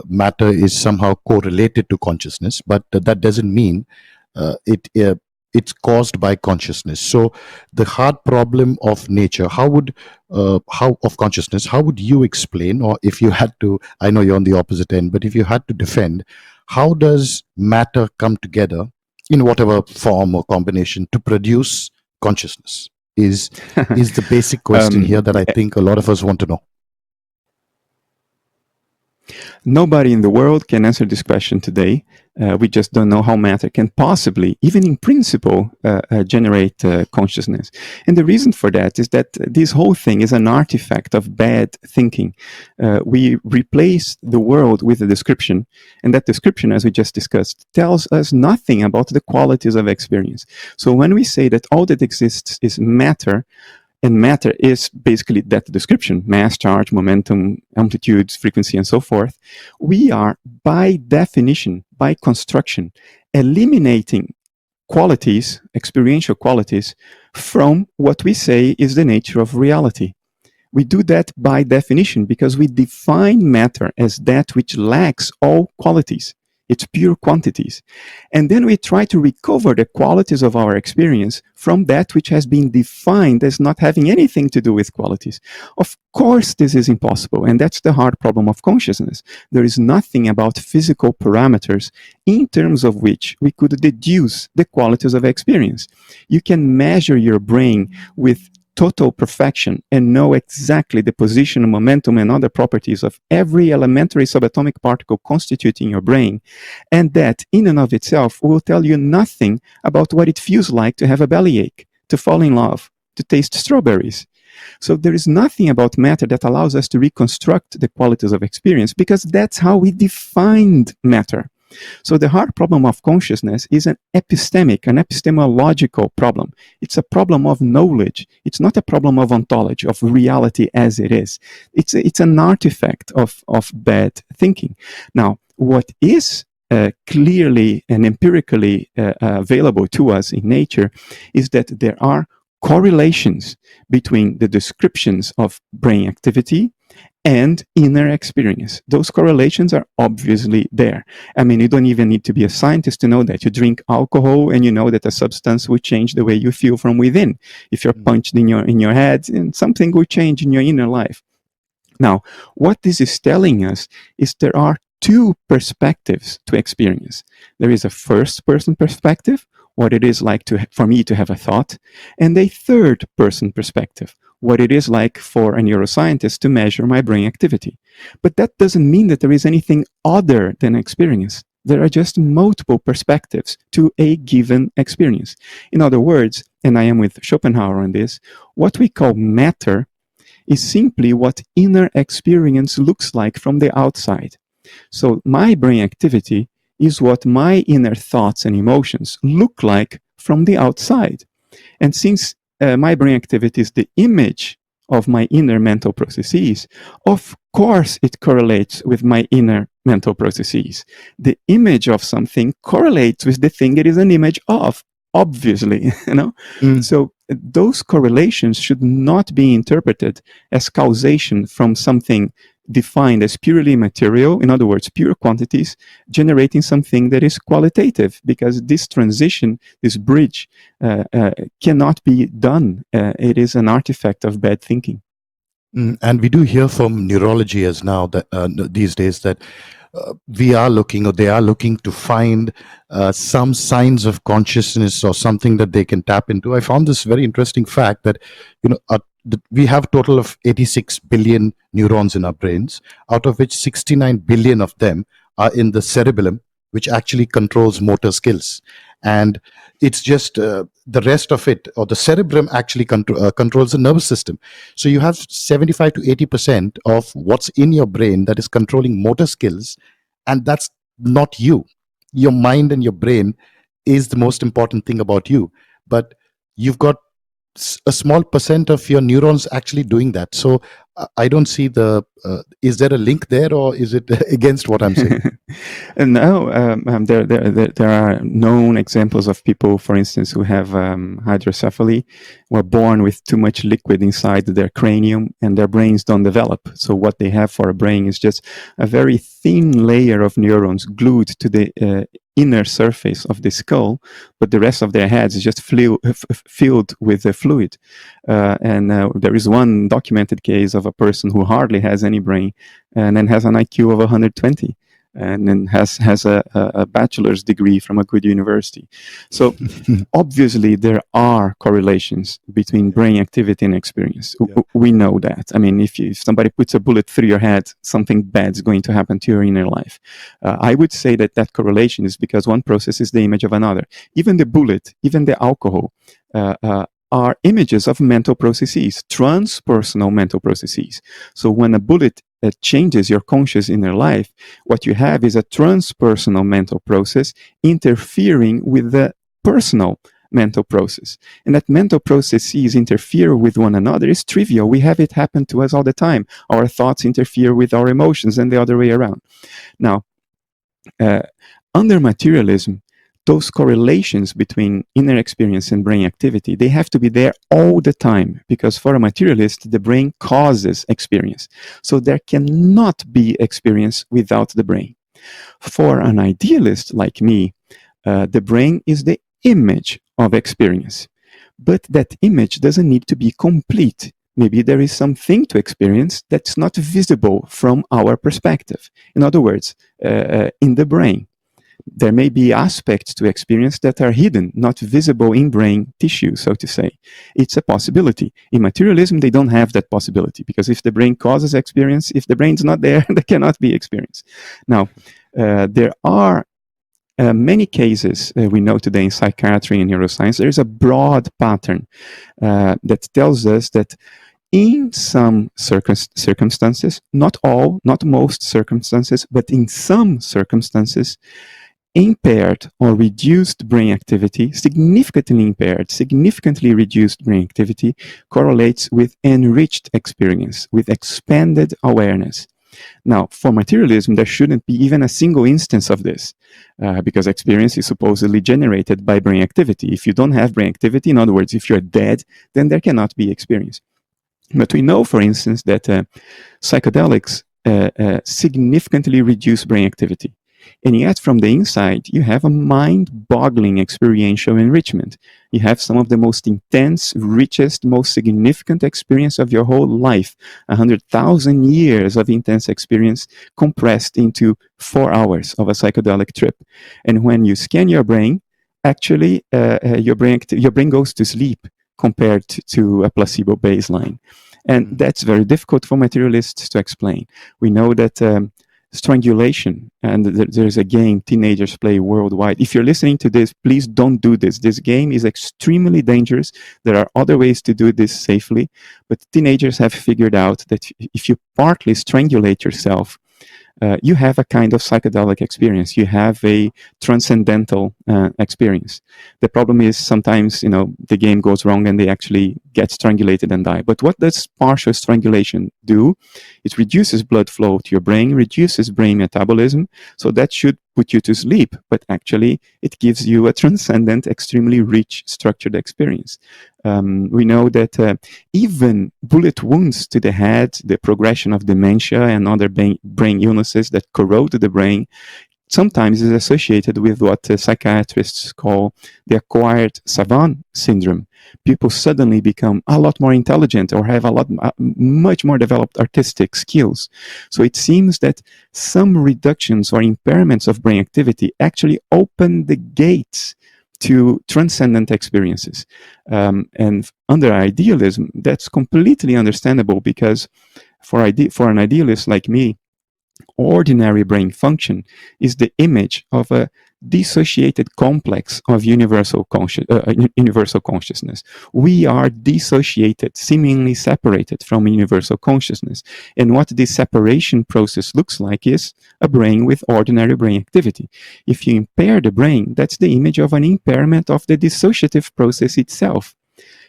S1: matter is somehow correlated to consciousness, but that doesn't mean it's caused by consciousness. So the hard problem of nature, how of consciousness, how would you explain, or if you had to, I know you're on the opposite end, but if you had to defend, how does matter come together in whatever form or combination to produce consciousness? Is the basic question here that I think a lot of us want to know.
S2: Nobody in the world can answer this question today. We just don't know how matter can possibly, even in principle, generate consciousness. And the reason for that is that this whole thing is an artifact of bad thinking. We replace the world with a description, and that description, as we just discussed, tells us nothing about the qualities of experience. So when we say that all that exists is matter, and matter is basically that description, mass, charge, momentum, amplitudes, frequency, and so forth, we are, by definition, by construction, eliminating qualities, experiential qualities, from what we say is the nature of reality. We do that by definition because we define matter as that which lacks all qualities. It's pure quantities. And then we try to recover the qualities of our experience from that which has been defined as not having anything to do with qualities. Of course, this is impossible. And that's the hard problem of consciousness. There is nothing about physical parameters in terms of which we could deduce the qualities of experience. You can measure your brain with total perfection and know exactly the position, momentum, and other properties of every elementary subatomic particle constituting your brain. And that, in and of itself, will tell you nothing about what it feels like to have a bellyache, to fall in love, to taste strawberries. So there is nothing about matter that allows us to reconstruct the qualities of experience, because that's how we defined matter. So the hard problem of consciousness is an epistemological problem. It's a problem of knowledge. It's not a problem of ontology, of reality as it is. It's an artifact of bad thinking. Now, what is clearly and empirically available to us in nature is that there are correlations between the descriptions of brain activity and inner experience. Those correlations are obviously there. I mean, you don't even need to be a scientist to know that. You drink alcohol and you know that a substance will change the way you feel from within. If you're punched in your head, and something will change in your inner life. Now, what this is telling us is there are two perspectives to experience. There is a first-person perspective, what it is like for me to have a thought, and a third-person perspective, what it is like for a neuroscientist to measure my brain activity. But that doesn't mean that there is anything other than experience. There are just multiple perspectives to a given experience. In other words, and I am with Schopenhauer on this, what we call matter is simply what inner experience looks like from the outside. So my brain activity is what my inner thoughts and emotions look like from the outside. And since my brain activity is the image of my inner mental processes, of course it correlates with my inner mental processes. The image of something correlates with the thing it is an image of, obviously, you know? So those correlations should not be interpreted as causation from something defined as purely material, in other words, pure quantities, generating something that is qualitative, because this transition, this bridge, cannot be done. It is an artifact of bad thinking.
S1: And we do hear from neurology as now that these days that we are looking, or they are looking to find some signs of consciousness or something that they can tap into. I found this very interesting fact that, we have a total of 86 billion neurons in our brains, out of which 69 billion of them are in the cerebellum, which actually controls motor skills. And it's just the rest of it, or the cerebrum actually controls the nervous system. So you have 75 to 80% of what's in your brain that is controlling motor skills, and that's not you. Your mind and your brain is the most important thing about you. But you've got a small percent of your neurons actually doing that. So I don't see is there a link there, or is it against what I'm saying?
S2: No, there are known examples of people, for instance, who have hydrocephaly, were born with too much liquid inside their cranium, and their brains don't develop. So what they have for a brain is just a very thin layer of neurons glued to the inner surface of the skull, but the rest of their heads is just filled with the fluid. And there is one documented case of a person who hardly has any brain, and then has an IQ of 120, and then has a bachelor's degree from a good university. So obviously there are correlations between brain activity and experience. Yeah. We know that. I mean, if somebody puts a bullet through your head, something bad is going to happen to your inner life. I would say that correlation is because one process is the image of another. Even the bullet, even the alcohol, are images of mental processes, transpersonal mental processes. So when a bullet changes your conscious inner life, what you have is a transpersonal mental process interfering with the personal mental process. And that mental processes interfere with one another is trivial. We have it happen to us all the time. Our thoughts interfere with our emotions and the other way around. Now, under materialism, those correlations between inner experience and brain activity, they have to be there all the time, because for a materialist, the brain causes experience. So there cannot be experience without the brain. For an idealist like me, the brain is the image of experience. But that image doesn't need to be complete. Maybe there is something to experience that's not visible from our perspective. In other words, in the brain, there may be aspects to experience that are hidden, not visible in brain tissue, so to say. It's a possibility. In materialism, they don't have that possibility, because if the brain causes experience, if the brain's not there, there cannot be experience. Now, there are many cases we know today in psychiatry and neuroscience. There is a broad pattern that tells us that in some circumstances, not all, not most circumstances, but in some circumstances, impaired or reduced brain activity, significantly impaired, significantly reduced brain activity, correlates with enriched experience, with expanded awareness. Now, for materialism, there shouldn't be even a single instance of this, because experience is supposedly generated by brain activity. If you don't have brain activity, in other words, if you're dead, then there cannot be experience. But we know, for instance, that psychedelics significantly reduce brain activity. And yet, from the inside, you have a mind-boggling experiential enrichment. You have some of the most intense, richest, most significant experience of your whole life. 100,000 years of intense experience compressed into 4 hours of a psychedelic trip. And when you scan your brain, actually, your brain goes to sleep compared to a placebo baseline. And that's very difficult for materialists to explain. We know that strangulation, and there's a game teenagers play worldwide. If you're listening to this, please don't do this. This game is extremely dangerous. There are other ways to do this safely, but teenagers have figured out that if you partly strangulate yourself, you have a kind of psychedelic experience. You have a transcendental experience. The problem is sometimes, the game goes wrong and they actually get strangulated and die. But what does partial strangulation do? It reduces blood flow to your brain, reduces brain metabolism. So that should put you to sleep, but actually it gives you a transcendent, extremely rich, structured experience. We know that even bullet wounds to the head, the progression of dementia and other brain illnesses that corrode the brain, sometimes is associated with what psychiatrists call the acquired savant syndrome. People suddenly become a lot more intelligent or have much more developed artistic skills. So it seems that some reductions or impairments of brain activity actually open the gates to transcendent experiences. And under idealism, that's completely understandable, because for an idealist like me, ordinary brain function is the image of a dissociated complex of universal consciousness. We are dissociated, seemingly separated from universal consciousness. And what this separation process looks like is a brain with ordinary brain activity. If you impair the brain, that's the image of an impairment of the dissociative process itself.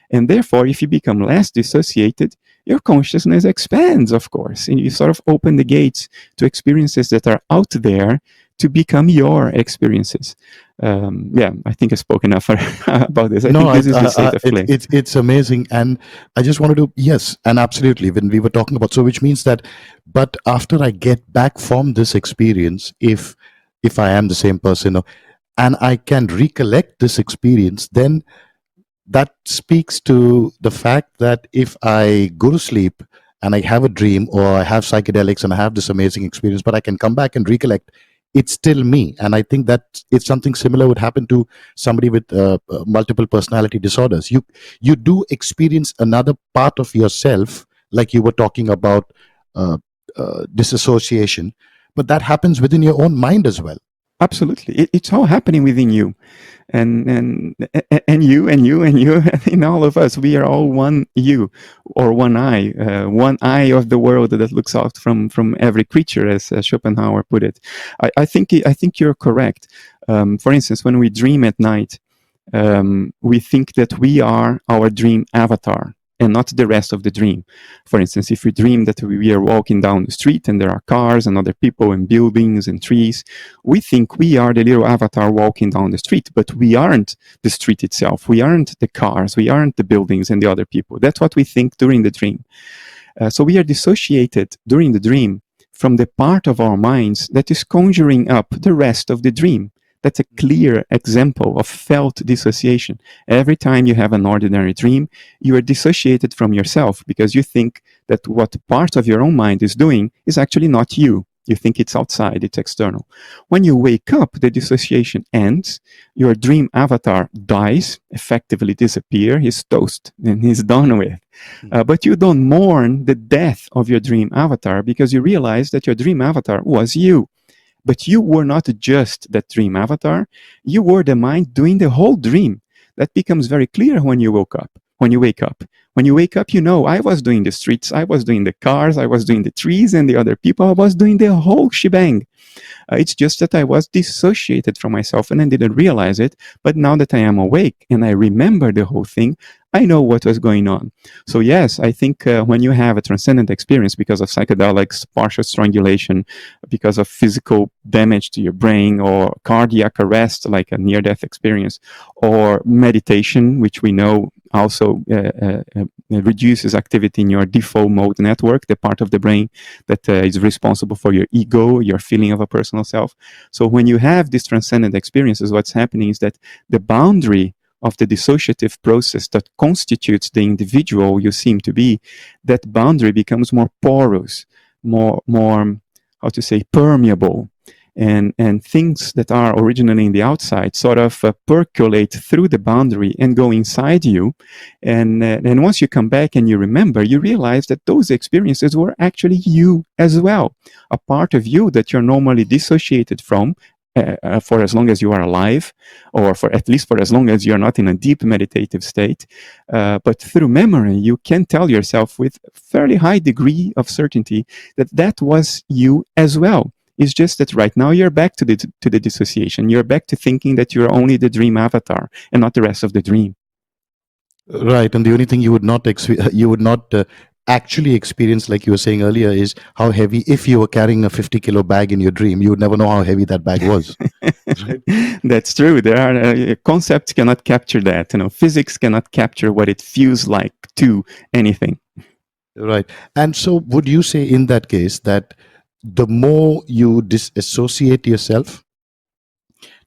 S2: And therefore, if you become less dissociated, your consciousness expands, of course, and you sort of open the gates to experiences that are out there to become your experiences. I think I spoke enough about this. I think this is the state of play.
S1: It's amazing. And I just wanted to, yes, and absolutely, when we were talking about, so which means that, but after I get back from this experience, if I am the same person, and I can recollect this experience, then that speaks to the fact that if I go to sleep and I have a dream, or I have psychedelics and I have this amazing experience, but I can come back and recollect, it's still me. And I think that if something similar would happen to somebody with multiple personality disorders, you do experience another part of yourself, like you were talking about disassociation, but that happens within your own mind as well.
S2: Absolutely. It's all happening within you. And you and all of us, we are all one you, or one eye of the world that looks out from every creature, as Schopenhauer put it. I think you're correct. For instance, when we dream at night, we think that we are our dream avatar and not the rest of the dream. For instance, if we dream that we are walking down the street and there are cars and other people and buildings and trees, we think we are the little avatar walking down the street, but we aren't the street itself. We aren't the cars. We aren't the buildings and the other people. That's what we think during the dream. So we are dissociated during the dream from the part of our minds that is conjuring up the rest of the dream. That's a clear example of felt dissociation. Every time you have an ordinary dream, you are dissociated from yourself because you think that what part of your own mind is doing is actually not you. You think it's outside, it's external. When you wake up, the dissociation ends, your dream avatar dies, effectively disappears, he's toast, and he's done with. But you don't mourn the death of your dream avatar because you realize that your dream avatar was you. But you were not just that dream avatar, you were the mind doing the whole dream. That becomes very clear when you woke up. When you wake up. When you wake up, you know, I was doing the streets, I was doing the cars, I was doing the trees and the other people, I was doing the whole shebang. It's just that I was dissociated from myself and I didn't realize it. But now that I am awake and I remember the whole thing, I know what was going on. So yes, I think when you have a transcendent experience because of psychedelics, partial strangulation, because of physical damage to your brain, or cardiac arrest, like a near-death experience, or meditation, which we know also reduces activity in your default mode network, the part of the brain that is responsible for your ego, your feeling of a personal self. So when you have these transcendent experiences, what's happening is that the boundary of the dissociative process that constitutes the individual you seem to be, that boundary becomes more porous, more how to say, permeable. And things that are originally in the outside sort of percolate through the boundary and go inside you. And once you come back and you remember, you realize that those experiences were actually you as well. A part of you that you're normally dissociated from for as long as you are alive, or for at least for as long as you're not in a deep meditative state. But through memory, you can tell yourself with fairly high degree of certainty that that was you as well. It's just that right now you're back to the dissociation. You're back to thinking that you're only the dream avatar and not the rest of the dream.
S1: Right, and the only thing you would not actually experience, like you were saying earlier, is how heavy. If you were carrying a 50-kilo bag in your dream, you would never know how heavy that bag was. Right?
S2: That's true. There are concepts cannot capture that. Physics cannot capture what it feels like to anything.
S1: Right, and so would you say in that case that the more you disassociate yourself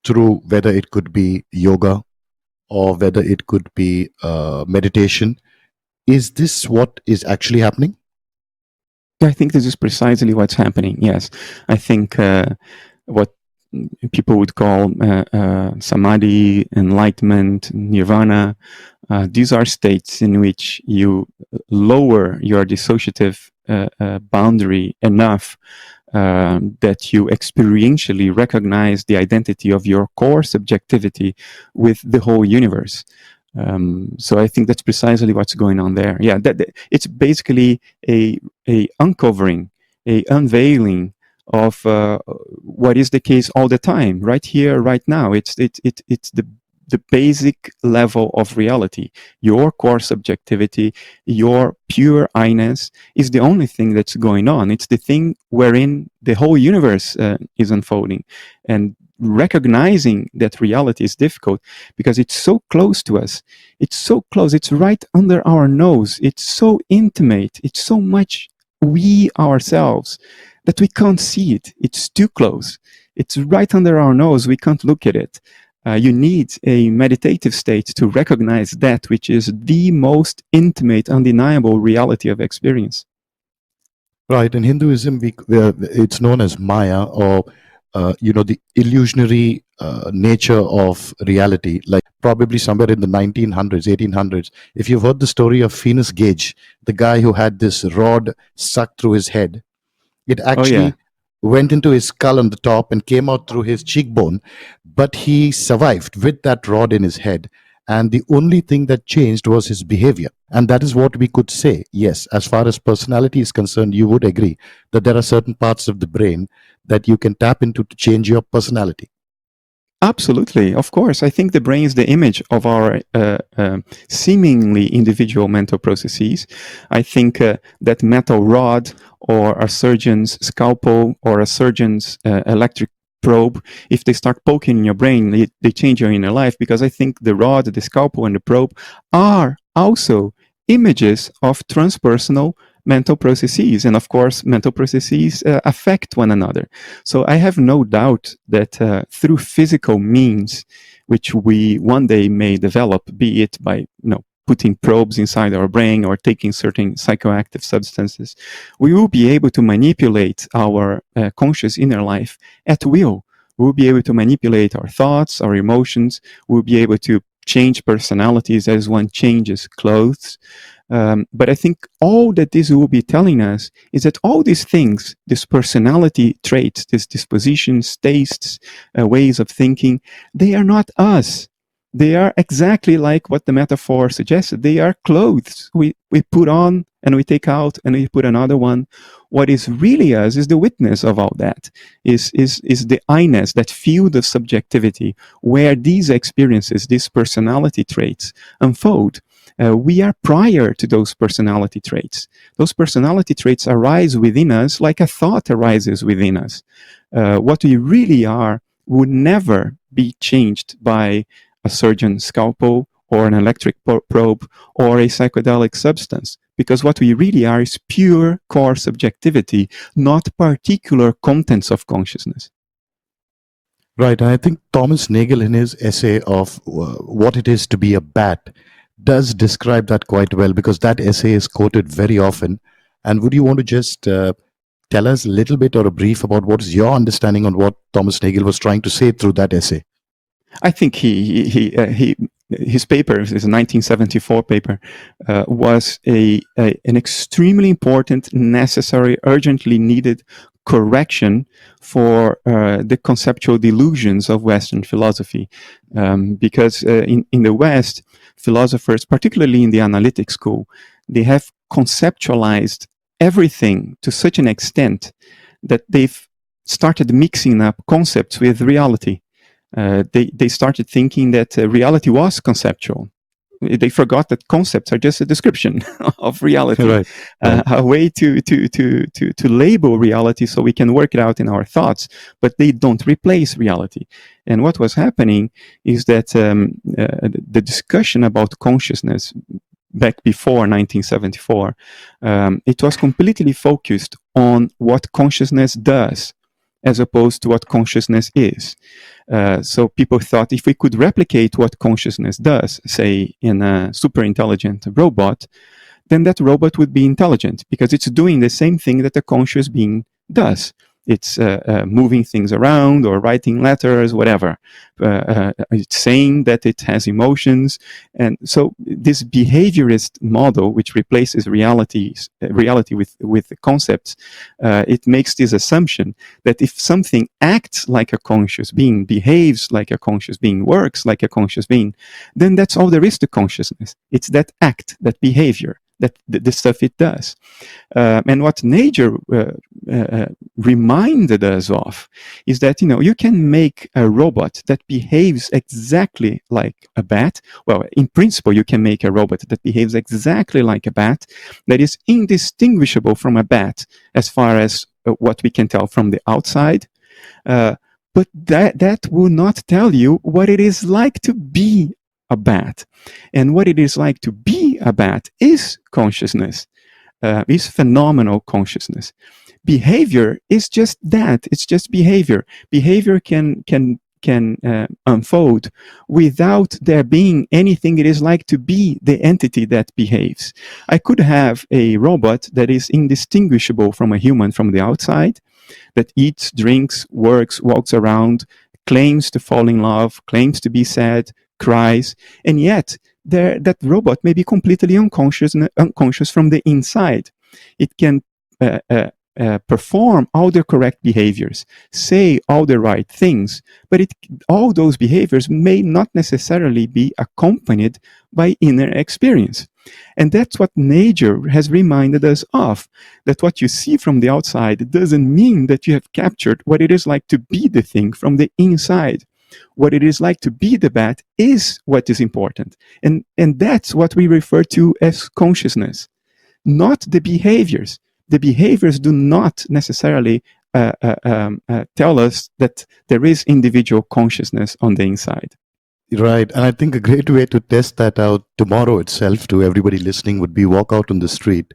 S1: through whether it could be yoga or whether it could be meditation, is this what is actually happening?
S2: I think this is precisely what's happening. Yes, I think what people would call samadhi, enlightenment, nirvana, these are states in which you lower your dissociative boundary enough that you experientially recognize the identity of your core subjectivity with the whole universe. So I think that's precisely what's going on there. Yeah, it's basically a uncovering, a unveiling of what is the case all the time, right here, right now. It's the basic level of reality. Your core subjectivity, your pure I-ness is the only thing that's going on. It's the thing wherein the whole universe is unfolding. And recognizing that reality is difficult because it's so close to us. It's so close. It's right under our nose. It's so intimate. It's so much we ourselves that we can't see it. It's too close. It's right under our nose. We can't look at it. You need a meditative state to recognize that which is the most intimate, undeniable reality of experience.
S1: Right. In Hinduism, it's known as Maya, or the illusionary nature of reality. Like probably somewhere in the 1900s, 1800s, if you've heard the story of Phineas Gage, the guy who had this rod sucked through his head, it actually went into his skull on the top and came out through his cheekbone, but he survived with that rod in his head. And the only thing that changed was his behavior. And that is what we could say. Yes, as far as personality is concerned, you would agree that there are certain parts of the brain that you can tap into to change your personality.
S2: Absolutely, of course. I think the brain is the image of our seemingly individual mental processes. I think that metal rod or a surgeon's scalpel or a surgeon's electric probe, if they start poking in your brain, they change your inner life, because I think the rod, the scalpel, and the probe are also images of transpersonal mental processes. And of course, mental processes affect one another. So I have no doubt that through physical means, which we one day may develop, be it by putting probes inside our brain or taking certain psychoactive substances, we will be able to manipulate our conscious inner life at will. We'll be able to manipulate our thoughts, our emotions. We'll be able to change personalities as one changes clothes. But I think all that this will be telling us is that all these things, these personality traits, these dispositions, tastes, ways of thinking, they are not us. They are exactly like what the metaphor suggested. They are clothes we put on and we take out and we put another one. What is really us is the witness of all that, is the I-ness, that field of subjectivity where these experiences, these personality traits unfold. We are prior to those personality traits. Those personality traits arise within us like a thought arises within us. What we really are would never be changed by a surgeon's scalpel or an electric probe or a psychedelic substance, because what we really are is pure core subjectivity, not particular contents of consciousness.
S1: Right, and I think Thomas Nagel, in his essay of what it is to be a bat, does describe that quite well, because that essay is quoted very often. And would you want to just tell us a little bit or a brief about what is your understanding on what Thomas Nagel was trying to say through that essay?
S2: I think his paper, his 1974 paper, was an extremely important, necessary, urgently needed correction for the conceptual delusions of Western philosophy. Because in the West, philosophers, particularly in the analytic school, they have conceptualized everything to such an extent that they've started mixing up concepts with reality. They started thinking that reality was conceptual. They forgot that concepts are just a description of reality,
S1: Right.
S2: A way to label reality so we can work it out in our thoughts, but they don't replace reality. And what was happening is that the discussion about consciousness back before 1974, it was completely focused on what consciousness does, as opposed to what consciousness is. So people thought if we could replicate what consciousness does, say in a super intelligent robot, then that robot would be intelligent because it's doing the same thing that a conscious being does. It's moving things around or writing letters, whatever. It's saying that it has emotions. And so this behaviorist model, which replaces reality with the concepts, it makes this assumption that if something acts like a conscious being, behaves like a conscious being, works like a conscious being, then that's all there is to consciousness. It's that act, that behavior, that the stuff it does. And what nature reminded us of is that, you can make a robot that behaves exactly like a bat. Well, in principle, you can make a robot that behaves exactly like a bat, that is indistinguishable from a bat as far as what we can tell from the outside. But that will not tell you what it is like to be a bat. And what it is like to be a bat is consciousness, is phenomenal consciousness. Behavior is just that. It's just behavior. Behavior can unfold without there being anything it is like to be the entity that behaves. I could have a robot that is indistinguishable from a human from the outside, that eats, drinks, works, walks around, claims to fall in love, claims to be sad, cries, and yet that robot may be completely unconscious from the inside. It can perform all the correct behaviors, say all the right things, but all those behaviors may not necessarily be accompanied by inner experience. And that's what nature has reminded us of, that what you see from the outside doesn't mean that you have captured what it is like to be the thing from the inside. What it is like to be the bat is what is important. And that's what we refer to as consciousness, not the behaviors. The behaviors do not necessarily tell us that there is individual consciousness on the inside.
S1: Right. And I think a great way to test that out tomorrow itself to everybody listening would be walk out on the street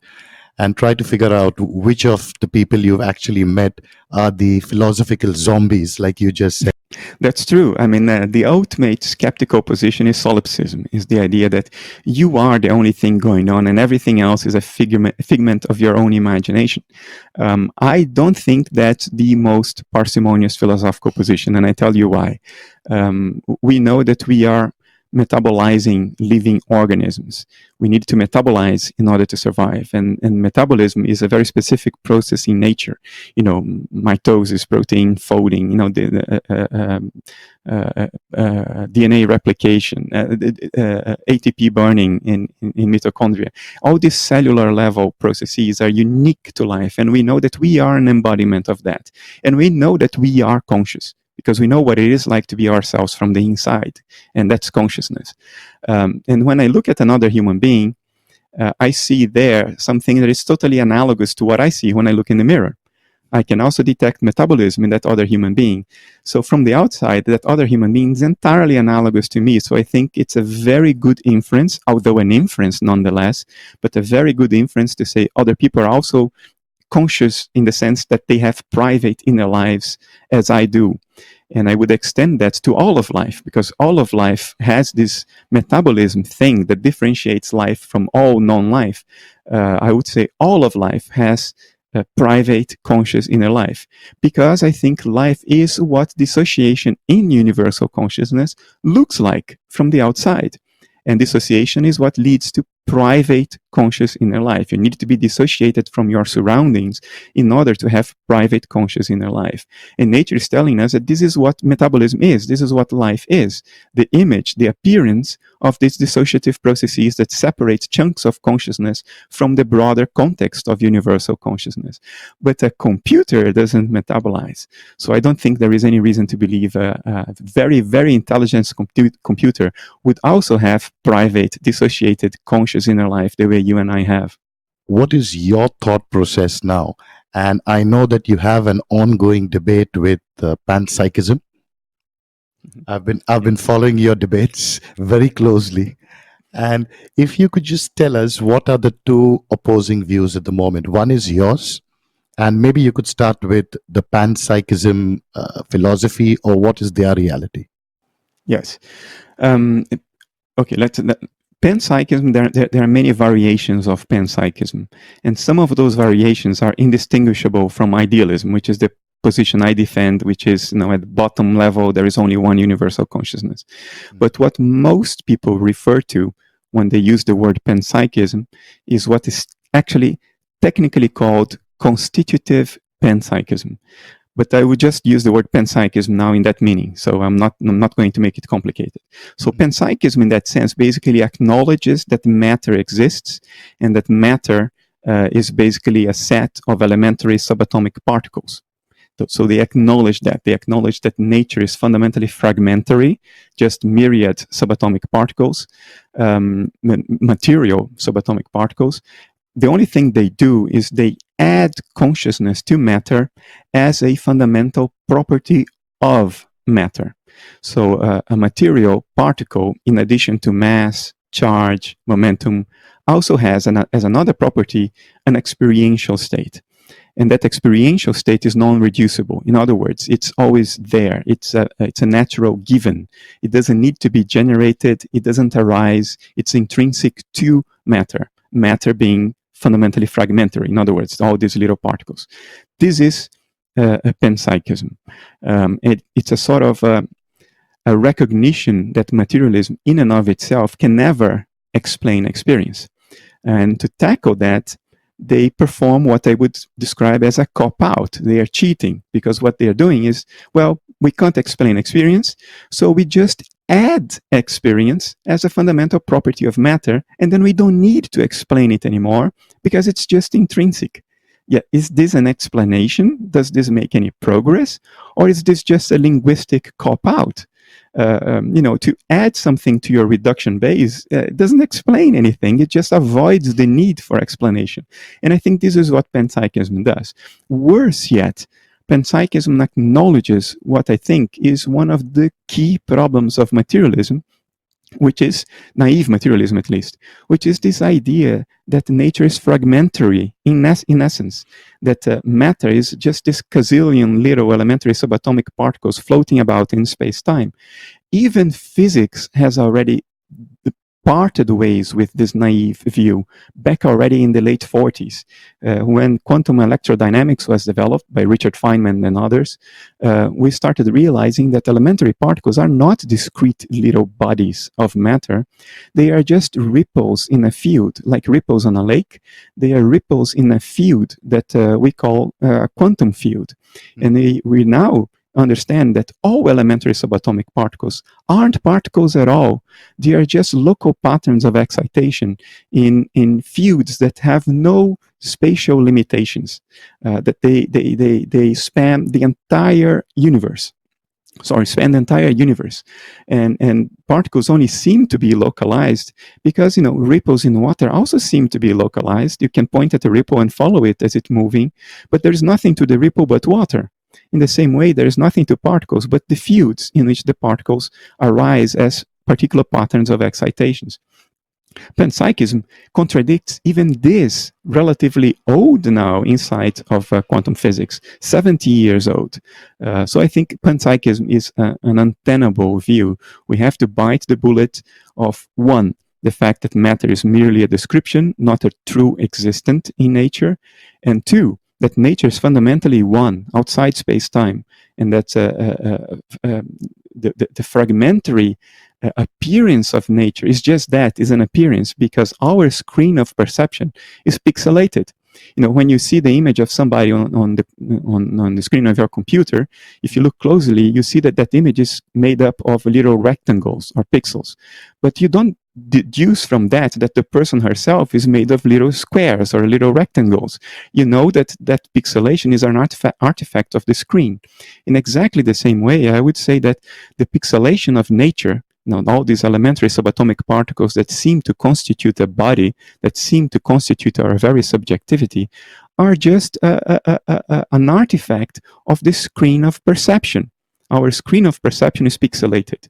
S1: and try to figure out which of the people you've actually met are the philosophical zombies, like you just said.
S2: That's true. I mean, the ultimate skeptical position is solipsism, is the idea that you are the only thing going on and everything else is a figment of your own imagination. I don't think that's the most parsimonious philosophical position, and I tell you why. We know that we are metabolizing living organisms. We need to metabolize in order to survive. And metabolism is a very specific process in nature. You know, mitosis, protein folding, you know, DNA replication, ATP burning in mitochondria. All these cellular level processes are unique to life. And we know that we are an embodiment of that. And we know that we are conscious, because we know what it is like to be ourselves from the inside, and that's consciousness. And when I look at another human being, I see there something that is totally analogous to what I see when I look in the mirror. I can also detect metabolism in that other human being. So from the outside, that other human being is entirely analogous to me. So I think it's a very good inference, although an inference nonetheless, but a very good inference to say other people are also conscious in the sense that they have private inner lives as I do. And I would extend that to all of life, because all of life has this metabolism thing that differentiates life from all non-life. I would say all of life has a private, conscious inner life, because I think life is what dissociation in universal consciousness looks like from the outside. And dissociation is what leads to private conscious inner life. You need to be dissociated from your surroundings in order to have private conscious inner life. And nature is telling us that this is what metabolism is. This is what life is. The image, the appearance of these dissociative processes that separate chunks of consciousness from the broader context of universal consciousness. But a computer doesn't metabolize. So I don't think there is any reason to believe a very, very intelligent computer would also have private, dissociated, conscious inner life the way you and I have.
S1: What is your thought process now? And I know that you have an ongoing debate with Panpsychism. I've been following your debates very closely. And if you could just tell us, what are the two opposing views at the moment? One is yours, and maybe you could start with the Panpsychism philosophy, or what is their reality?
S2: Yes. Okay, Panpsychism, there are many variations of Panpsychism, and some of those variations are indistinguishable from idealism, which is the position I defend, which is, you know, at the bottom level, there is only one universal consciousness. But what most people refer to when they use the word Panpsychism is what is actually technically called constitutive Panpsychism. But I would just use the word panpsychism now in that meaning. So I'm not going to make it complicated. So panpsychism in that sense basically acknowledges that matter exists, and that matter is basically a set of elementary subatomic particles. So they acknowledge that. They acknowledge that nature is fundamentally fragmentary, just myriad subatomic particles, material subatomic particles. The only thing they do is they add consciousness to matter as a fundamental property of matter. So a material particle, in addition to mass, charge, momentum, also has, as another property, an experiential state. And that experiential state is non-reducible. In other words, it's always there. It's a natural given. It doesn't need to be generated. It doesn't arise. It's intrinsic to matter. Matter being fundamentally fragmentary. In other words, all these little particles. This is a panpsychism. It's a sort of a recognition that materialism in and of itself can never explain experience. And to tackle that, they perform what I would describe as a cop-out. They are cheating, because what they're doing is, well, we can't explain experience, so we just add experience as a fundamental property of matter, and then we don't need to explain it anymore, because it's just intrinsic. Yeah, is this an explanation? Does this make any progress? Or is this just a linguistic cop-out? To add something to your reduction base doesn't explain anything. It just avoids the need for explanation. And I think this is what panpsychism does. Worse yet, panpsychism acknowledges what I think is one of the key problems of materialism, which is naive materialism at least, which is this idea that nature is fragmentary in essence, that matter is just this gazillion little elementary subatomic particles floating about in space-time. Even physics has already parted ways with this naive view back already in the late 40s, when quantum electrodynamics was developed by Richard Feynman and others. We started realizing that elementary particles are not discrete little bodies of matter. They are just ripples in a field, like ripples on a lake. They are ripples in a field that we call a quantum field. And we now understand that all elementary subatomic particles aren't particles at all. They are just local patterns of excitation in fields that have no spatial limitations, that they span the entire universe. Span the entire universe. And particles only seem to be localized because, ripples in water also seem to be localized. You can point at a ripple and follow it as it's moving, but there's nothing to the ripple but water. In the same way, there is nothing to particles but the fields in which the particles arise as particular patterns of excitations. Panpsychism contradicts even this relatively old now insight of quantum physics, 70 years old. So I think panpsychism is an untenable view. We have to bite the bullet of, one, the fact that matter is merely a description, not a true existent in nature, and two, that nature is fundamentally one, outside space-time, and that the fragmentary appearance of nature is just that, is an appearance, because our screen of perception is pixelated. When you see the image of somebody on the screen of your computer, if you look closely, you see that image is made up of little rectangles or pixels. But you don't deduce from that the person herself is made of little squares or little rectangles. You know that pixelation is an artifact of the screen. In exactly the same way, I would say that the pixelation of nature, all these elementary subatomic particles that seem to constitute a body, that seem to constitute our very subjectivity, are just an artifact of the screen of perception. Our screen of perception is pixelated.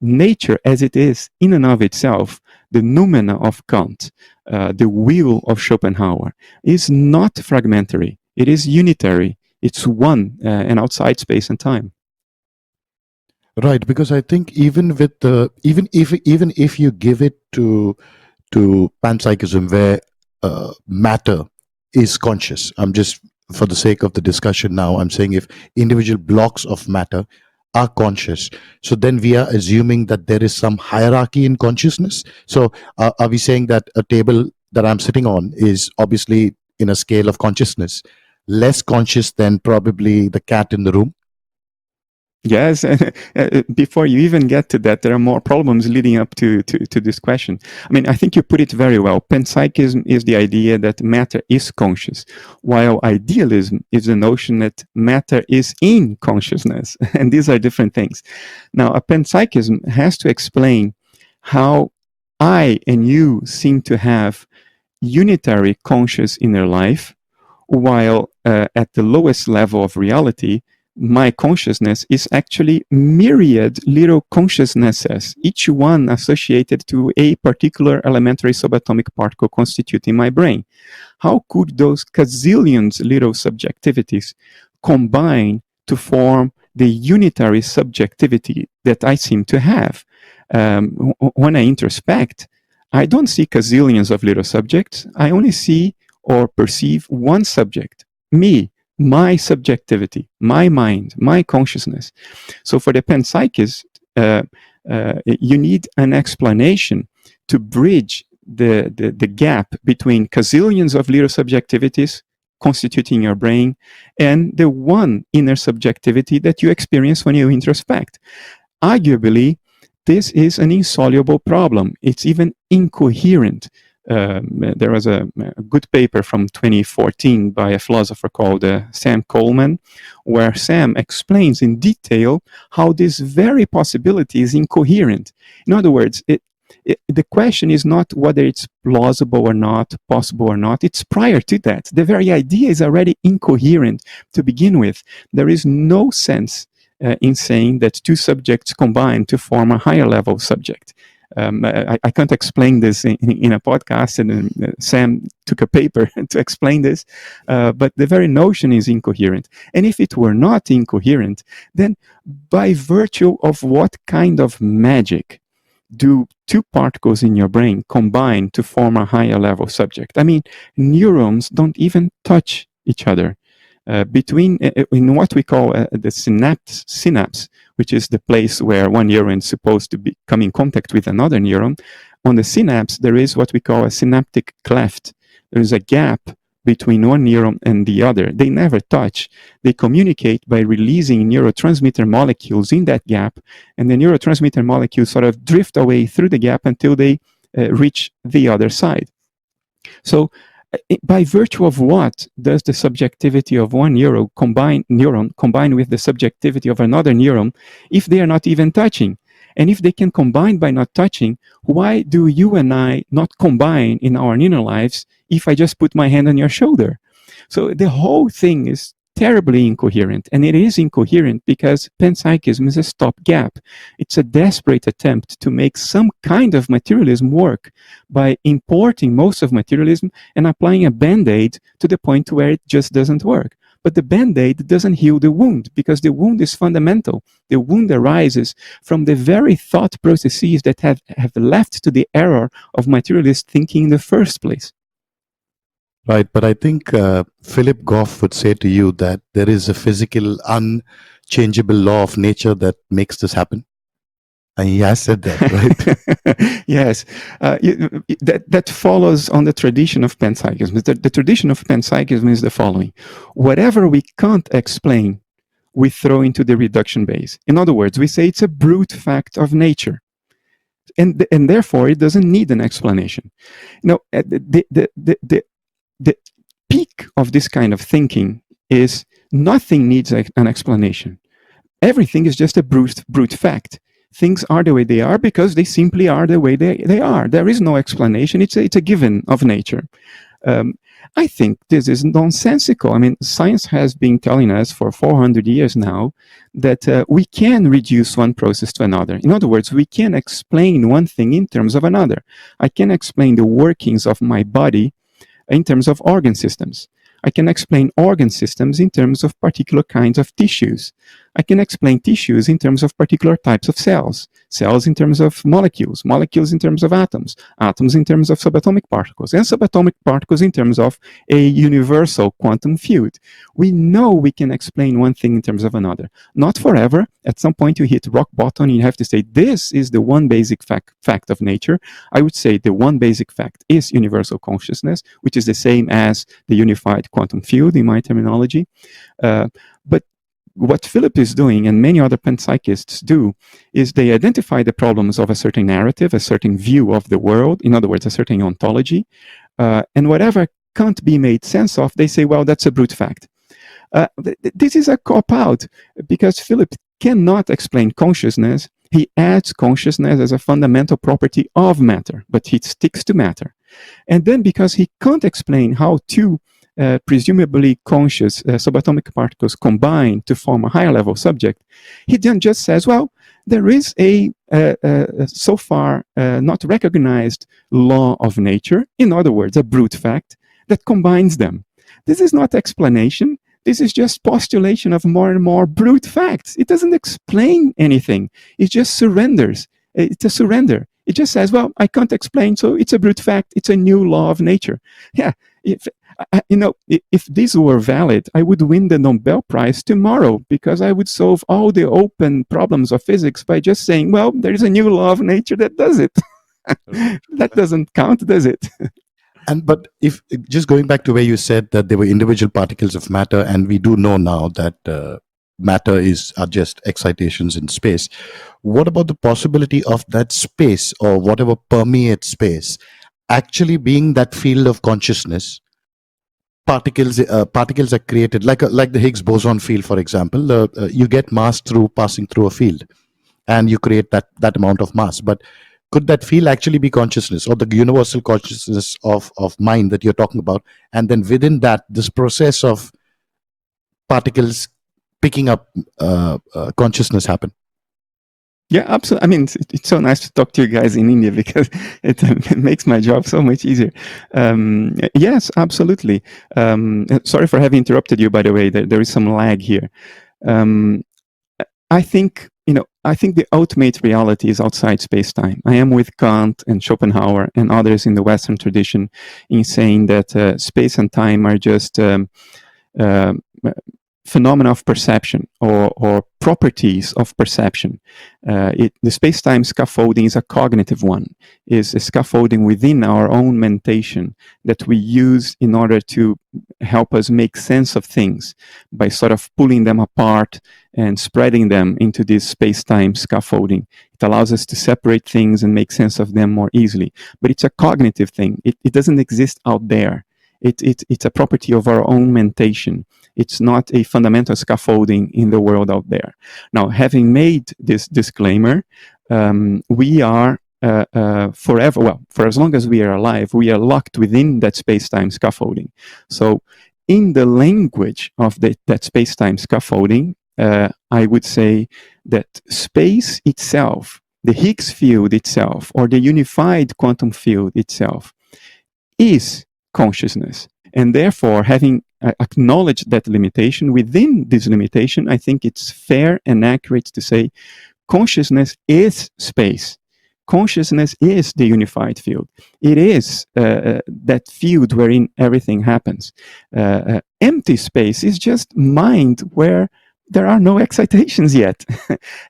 S2: Nature as it is, in and of itself, the noumena of Kant, the will of Schopenhauer, is not fragmentary. It is unitary. It's one and outside space and time.
S1: Right, because I think even with the even if you give it to panpsychism, where matter is conscious, I'm just, for the sake of the discussion now, I'm saying if individual blocks of matter are conscious, so then we are assuming that there is some hierarchy in consciousness. So are we saying that a table that I'm sitting on is obviously in a scale of consciousness less conscious than probably the cat in the room?
S2: Yes, before you even get to that, there are more problems leading up to this question. I mean, I think you put it very well. Panpsychism is the idea that matter is conscious, while idealism is the notion that matter is in consciousness, and these are different things. Now, a panpsychism has to explain how I and you seem to have unitary conscious inner life, while at the lowest level of reality, my consciousness is actually myriad little consciousnesses, each one associated to a particular elementary subatomic particle constituting my brain. How could those gazillions little subjectivities combine to form the unitary subjectivity that I seem to have? When I introspect, I don't see gazillions of little subjects. I only see or perceive one subject, me, my subjectivity, my mind, my consciousness. So for the panpsychist, you need an explanation to bridge the gap between gazillions of little subjectivities constituting your brain and the one inner subjectivity that you experience when you introspect. Arguably, this is an insoluble problem. It's even incoherent. There was a good paper from 2014 by a philosopher called Sam Coleman, where Sam explains in detail how this very possibility is incoherent. In other words, the question is not whether it's plausible or not, possible or not. It's prior to that. The very idea is already incoherent to begin with. There is no sense in saying that two subjects combine to form a higher level subject. I can't explain this in a podcast, and Sam took a paper to explain this, but the very notion is incoherent. And if it were not incoherent, then by virtue of what kind of magic do two particles in your brain combine to form a higher level subject? I mean, neurons don't even touch each other. Between in what we call the synapse, which is the place where one neuron is supposed to come in contact with another neuron, on the synapse there is what we call a synaptic cleft. There is a gap between one neuron and the other. They never touch. They communicate by releasing neurotransmitter molecules in that gap, and the neurotransmitter molecules sort of drift away through the gap until they reach the other side. So by virtue of what does the subjectivity of one neuron combine with the subjectivity of another neuron if they are not even touching? And if they can combine by not touching, why do you and I not combine in our inner lives if I just put my hand on your shoulder? So the whole thing is terribly incoherent, and it is incoherent because panpsychism is a stopgap. It's a desperate attempt to make some kind of materialism work by importing most of materialism and applying a band-aid to the point where it just doesn't work. But the band-aid doesn't heal the wound, because the wound is fundamental. The wound arises from the very thought processes that have left to the error of materialist thinking in the first place.
S1: Right, but I think Philip Goff would say to you that there is a physical, unchangeable law of nature that makes this happen. And he has said that, right?
S2: Yes, that follows on the tradition of panpsychism. The tradition of panpsychism is the following: whatever we can't explain, we throw into the reduction base. In other words, we say it's a brute fact of nature, and therefore it doesn't need an explanation. Now, the peak of this kind of thinking is nothing needs an explanation. Everything is just a brute fact. Things are the way they are because they simply are the way they are. There is no explanation. It's a given of nature. I think this is nonsensical. I mean, science has been telling us for 400 years now that we can reduce one process to another. In other words, we can explain one thing in terms of another. I can explain the workings of my body in terms of organ systems. I can explain organ systems in terms of particular kinds of tissues. I can explain tissues in terms of particular types of cells, cells in terms of molecules, molecules in terms of atoms, atoms in terms of subatomic particles, and subatomic particles in terms of a universal quantum field. We know we can explain one thing in terms of another. Not forever. At some point you hit rock bottom and you have to say, this is the one basic fact of nature. I would say the one basic fact is universal consciousness, which is the same as the unified quantum field in my terminology. But what Philip is doing, and many other panpsychists do, is they identify the problems of a certain narrative, a certain view of the world, in other words, a certain ontology, and whatever can't be made sense of, they say, well, that's a brute fact. This is a cop-out, because Philip cannot explain consciousness. He adds consciousness as a fundamental property of matter, but he sticks to matter. And then because he can't explain how two presumably conscious subatomic particles combine to form a higher level subject, he then just says, well, there is a so far not recognized law of nature, in other words, a brute fact, that combines them. This is not explanation. This is just postulation of more and more brute facts. It doesn't explain anything. It just surrenders. It's a surrender. It just says, well, I can't explain, so it's a brute fact. It's a new law of nature. Yeah, if this were valid, I would win the Nobel Prize tomorrow, because I would solve all the open problems of physics by just saying, well, there is a new law of nature that does it. That doesn't count, does it?
S1: But if just going back to where you said that there were individual particles of matter, and we do know now that matter are just excitations in space. What about the possibility of that space, or whatever permeates space, actually being that field of consciousness? Particles are created like the Higgs boson field, for example. You get mass through passing through a field, and you create that amount of mass. But could that field actually be consciousness, or the universal consciousness of mind that you're talking about? And then within that, this process of particles picking up consciousness happen?
S2: Yeah, absolutely. I mean, it's so nice to talk to you guys in India because it makes my job so much easier. Yes, absolutely. Sorry for having interrupted you, by the way. There is some lag here. Um, I think, I think the ultimate reality is outside space-time. I am with Kant and Schopenhauer and others in the Western tradition in saying that space and time are just uh, phenomena of perception or properties of perception. The space-time scaffolding is a cognitive one, is a scaffolding within our own mentation that we use in order to help us make sense of things by sort of pulling them apart and spreading them into this space-time scaffolding. It allows us to separate things and make sense of them more easily. But it's a cognitive thing. It doesn't exist out there. It's a property of our own mentation. It's not a fundamental scaffolding in the world out there. Now, having made this disclaimer, we are forever, well, for as long as we are alive, we are locked within that space-time scaffolding. So in the language of that space-time scaffolding, I would say that space itself, the Higgs field itself, or the unified quantum field itself, is consciousness. And therefore, having acknowledged that limitation, within this limitation, I think it's fair and accurate to say consciousness is space. Consciousness is the unified field. It is that field wherein everything happens. Empty space is just mind where there are no excitations yet.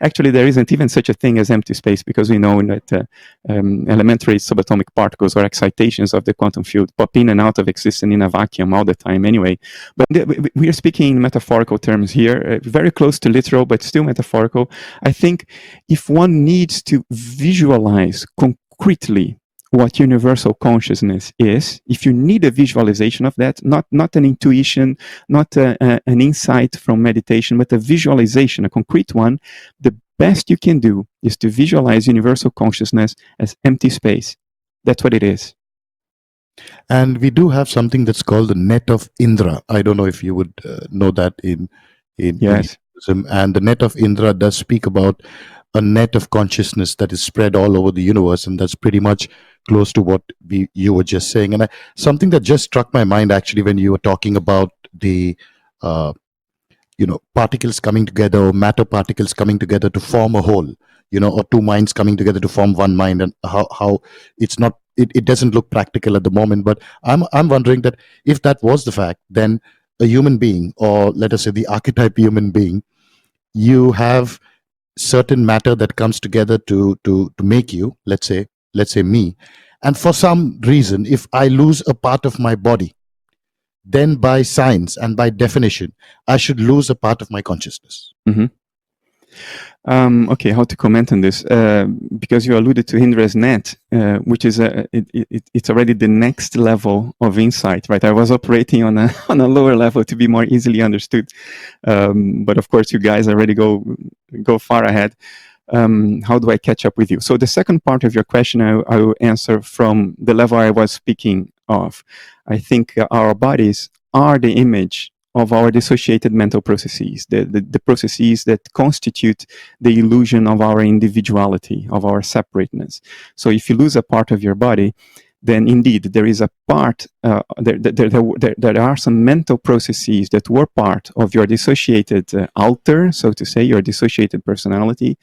S2: Actually, there isn't even such a thing as empty space, because we know that elementary subatomic particles or excitations of the quantum field pop in and out of existence in a vacuum all the time anyway. But we are speaking in metaphorical terms here, very close to literal, but still metaphorical. I think if one needs to visualize concretely what universal consciousness is, if you need a visualization of that, not an intuition, not an insight from meditation, but a visualization, a concrete one, the best you can do is to visualize universal consciousness as empty space. That's what it is.
S1: And we do have something that's called the net of Indra. I don't know if you would know that in
S2: Yes.
S1: Hinduism. And the net of Indra does speak about a net of consciousness that is spread all over the universe, and that's pretty much close to what you were just saying. And something that just struck my mind actually when you were talking about the particles coming together, or matter particles coming together to form a whole, or two minds coming together to form one mind, and how it's not, it doesn't look practical at the moment. But I'm wondering that if that was the fact, then a human being, or let us say the archetype human being, you have certain matter that comes together to make you, let's say me, and for some reason, if I lose a part of my body, then by science and by definition, I should lose a part of my consciousness.
S2: Mm-hmm. Okay, how to comment on this? Because you alluded to Indra's net, which is it's already the next level of insight, right? I was operating on a lower level to be more easily understood, but of course, you guys already go far ahead. How do I catch up with you? So the second part of your question, I will answer from the level I was speaking of. I think our bodies are the image of our dissociated mental processes, the processes that constitute the illusion of our individuality, of our separateness. So if you lose a part of your body, then indeed there is a part, there are some mental processes that were part of your dissociated alter, so to say, your dissociated personality,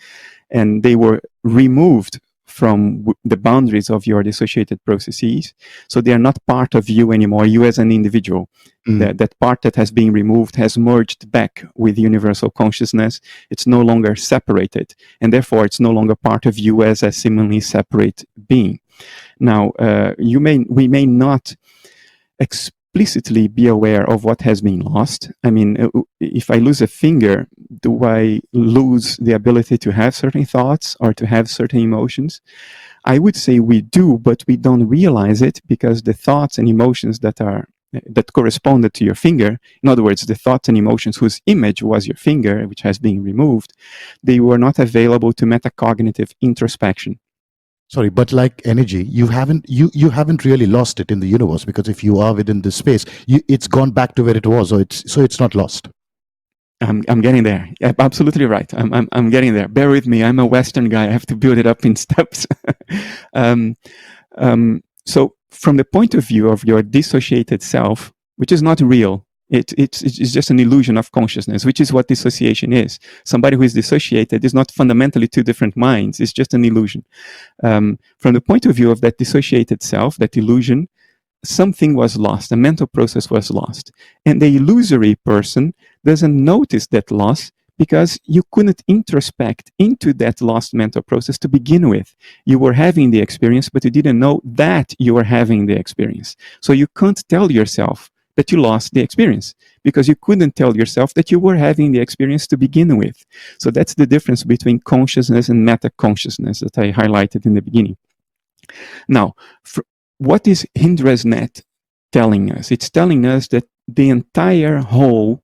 S2: and they were removed from the boundaries of your dissociated processes. So they are not part of you anymore, you as an individual. That part that has been removed has merged back with universal consciousness. It's no longer separated, and therefore it's no longer part of you as a seemingly separate being. Now, we may not explicitly be aware of what has been lost. I mean, if I lose a finger, do I lose the ability to have certain thoughts or to have certain emotions? I would say we do, but we don't realize it, because the thoughts and emotions that corresponded to your finger, in other words, the thoughts and emotions whose image was your finger, which has been removed, they were not available to metacognitive introspection.
S1: Sorry, but like energy, you haven't really lost it in the universe, because if you are within this space, it's gone back to where it was, so it's not lost.
S2: I'm getting there. Yeah, absolutely right. I'm getting there. Bear with me. I'm a Western guy. I have to build it up in steps. um, so from the point of view of your dissociated self, which is not real, it's just an illusion of consciousness, which is what dissociation is. Somebody who is dissociated is not fundamentally two different minds. It's just an illusion. From the point of view of that dissociated self, that illusion, something was lost, a mental process was lost. And the illusory person doesn't notice that loss because you couldn't introspect into that lost mental process to begin with. You were having the experience, but you didn't know that you were having the experience. So you can't tell yourself that you lost the experience because you couldn't tell yourself that you were having the experience to begin with. So that's the difference between consciousness and metaconsciousness that I highlighted in the beginning. Now, what is Indra's net telling us? It's telling us that the entire whole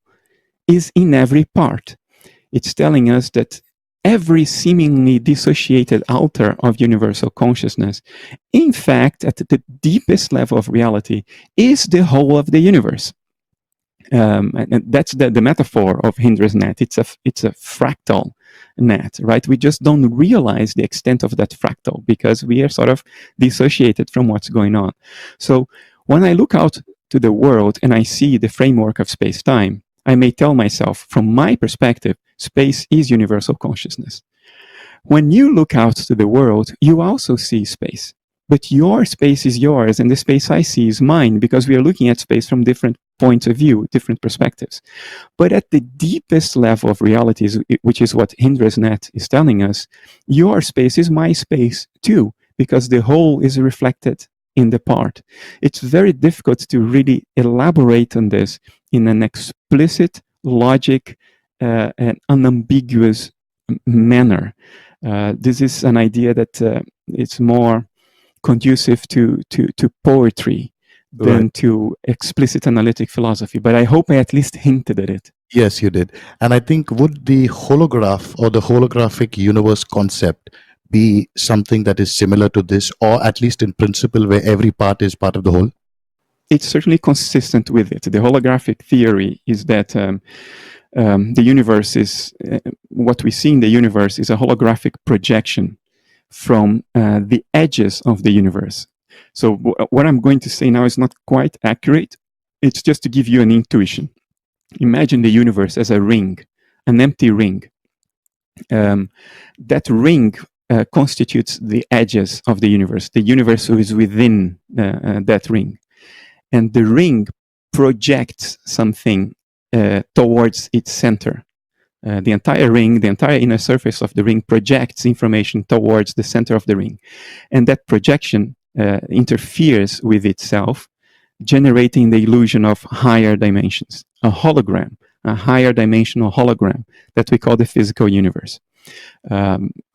S2: is in every part. It's telling us that every seemingly dissociated alter of universal consciousness, in fact, at the deepest level of reality, is the whole of the universe. And that's the metaphor of Indra's net. It's a fractal net, right? We just don't realize the extent of that fractal because we are sort of dissociated from what's going on. So when I look out to the world and I see the framework of space-time, I may tell myself, from my perspective, space is universal consciousness. When you look out to the world, you also see space. But your space is yours, and the space I see is mine, because we are looking at space from different points of view, different perspectives. But at the deepest level of realities, which is what Indra's net is telling us, your space is my space too, because the whole is reflected in the part. It's very difficult to really elaborate on this in an explicit, logic, and unambiguous manner. This is an idea that it's more conducive to poetry than to explicit analytic philosophy. But I hope I at least hinted at it.
S1: Yes, you did. And I think, would the holograph or the holographic universe concept be something that is similar to this, or at least in principle, where every part is part of the whole?
S2: It's certainly consistent with it. The holographic theory is that the universe is, what we see in the universe is a holographic projection from the edges of the universe. So what I'm going to say now is not quite accurate. It's just to give you an intuition. Imagine the universe as a ring, an empty ring. That ring constitutes the edges of the universe. The universe is within that ring. And the ring projects something towards its center. The entire ring, the entire inner surface of the ring projects information towards the center of the ring. And that projection interferes with itself, generating the illusion of higher dimensions, a hologram, a higher dimensional hologram that we call the physical universe.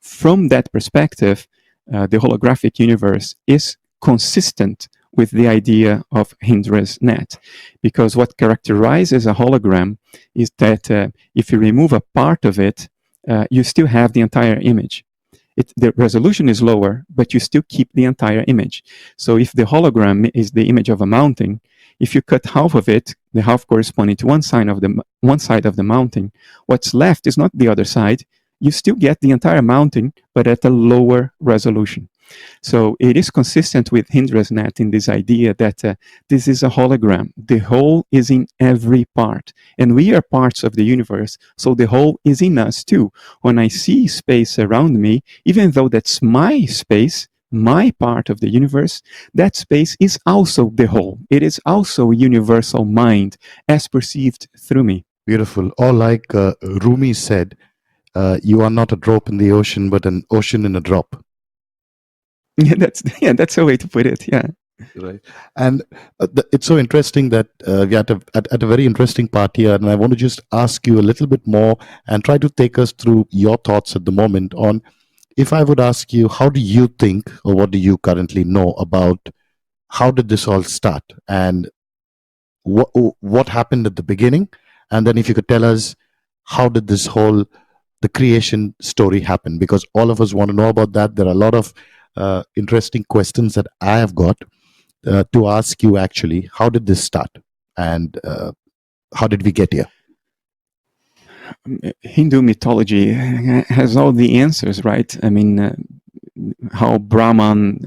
S2: From that perspective, the holographic universe is consistent with the idea of Indra's net, because what characterizes a hologram is that if you remove a part of it, you still have the entire image. The resolution is lower, but you still keep the entire image. So if the hologram is the image of a mountain, if you cut half of it, the half corresponding to one side of the mountain, what's left is not the other side. You still get the entire mountain, but at a lower resolution. So it is consistent with Indra's net in this idea that this is a hologram. The whole is in every part. And we are parts of the universe, so the whole is in us too. When I see space around me, even though that's my space, my part of the universe, that space is also the whole. It is also universal mind as perceived through me.
S1: Beautiful. Or like Rumi said, you are not a drop in the ocean, but an ocean in a drop.
S2: Yeah, that's a way to put it. Yeah.
S1: Right. And it's so interesting that we're at a very interesting part here. And I want to just ask you a little bit more and try to take us through your thoughts at the moment on, if I would ask you, how do you think, or what do you currently know about how did this all start, and what happened at the beginning? And then if you could tell us, how did the creation story happen? Because all of us want to know about that. There are a lot of interesting questions that I have got to ask you actually. How did this start, and how did we get here?
S2: Hindu mythology has all the answers, right? I mean, how Brahman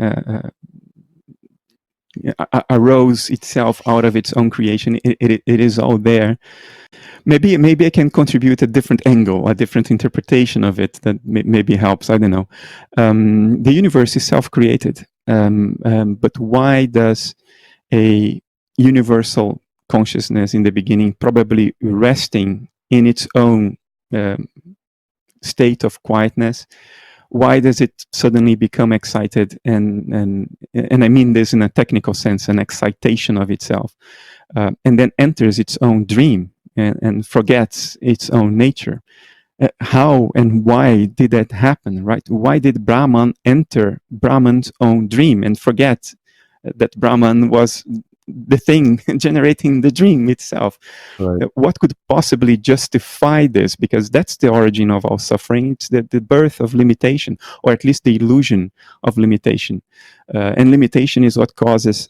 S2: arose itself out of its own creation. It is all there. Maybe I can contribute a different angle, a different interpretation of it that maybe helps. I don't know. The universe is self-created, but why does a universal consciousness in the beginning, probably resting in its own state of quietness, why does it suddenly become excited? And I mean this in a technical sense, an excitation of itself, and then enters its own dream and forgets its own nature. How and why did that happen, right? Why did Brahman enter Brahman's own dream and forget that Brahman was the thing generating the dream itself?
S1: Right.
S2: What could possibly justify this? Because that's the origin of all suffering. It's the birth of limitation, or at least the illusion of limitation. And limitation is what causes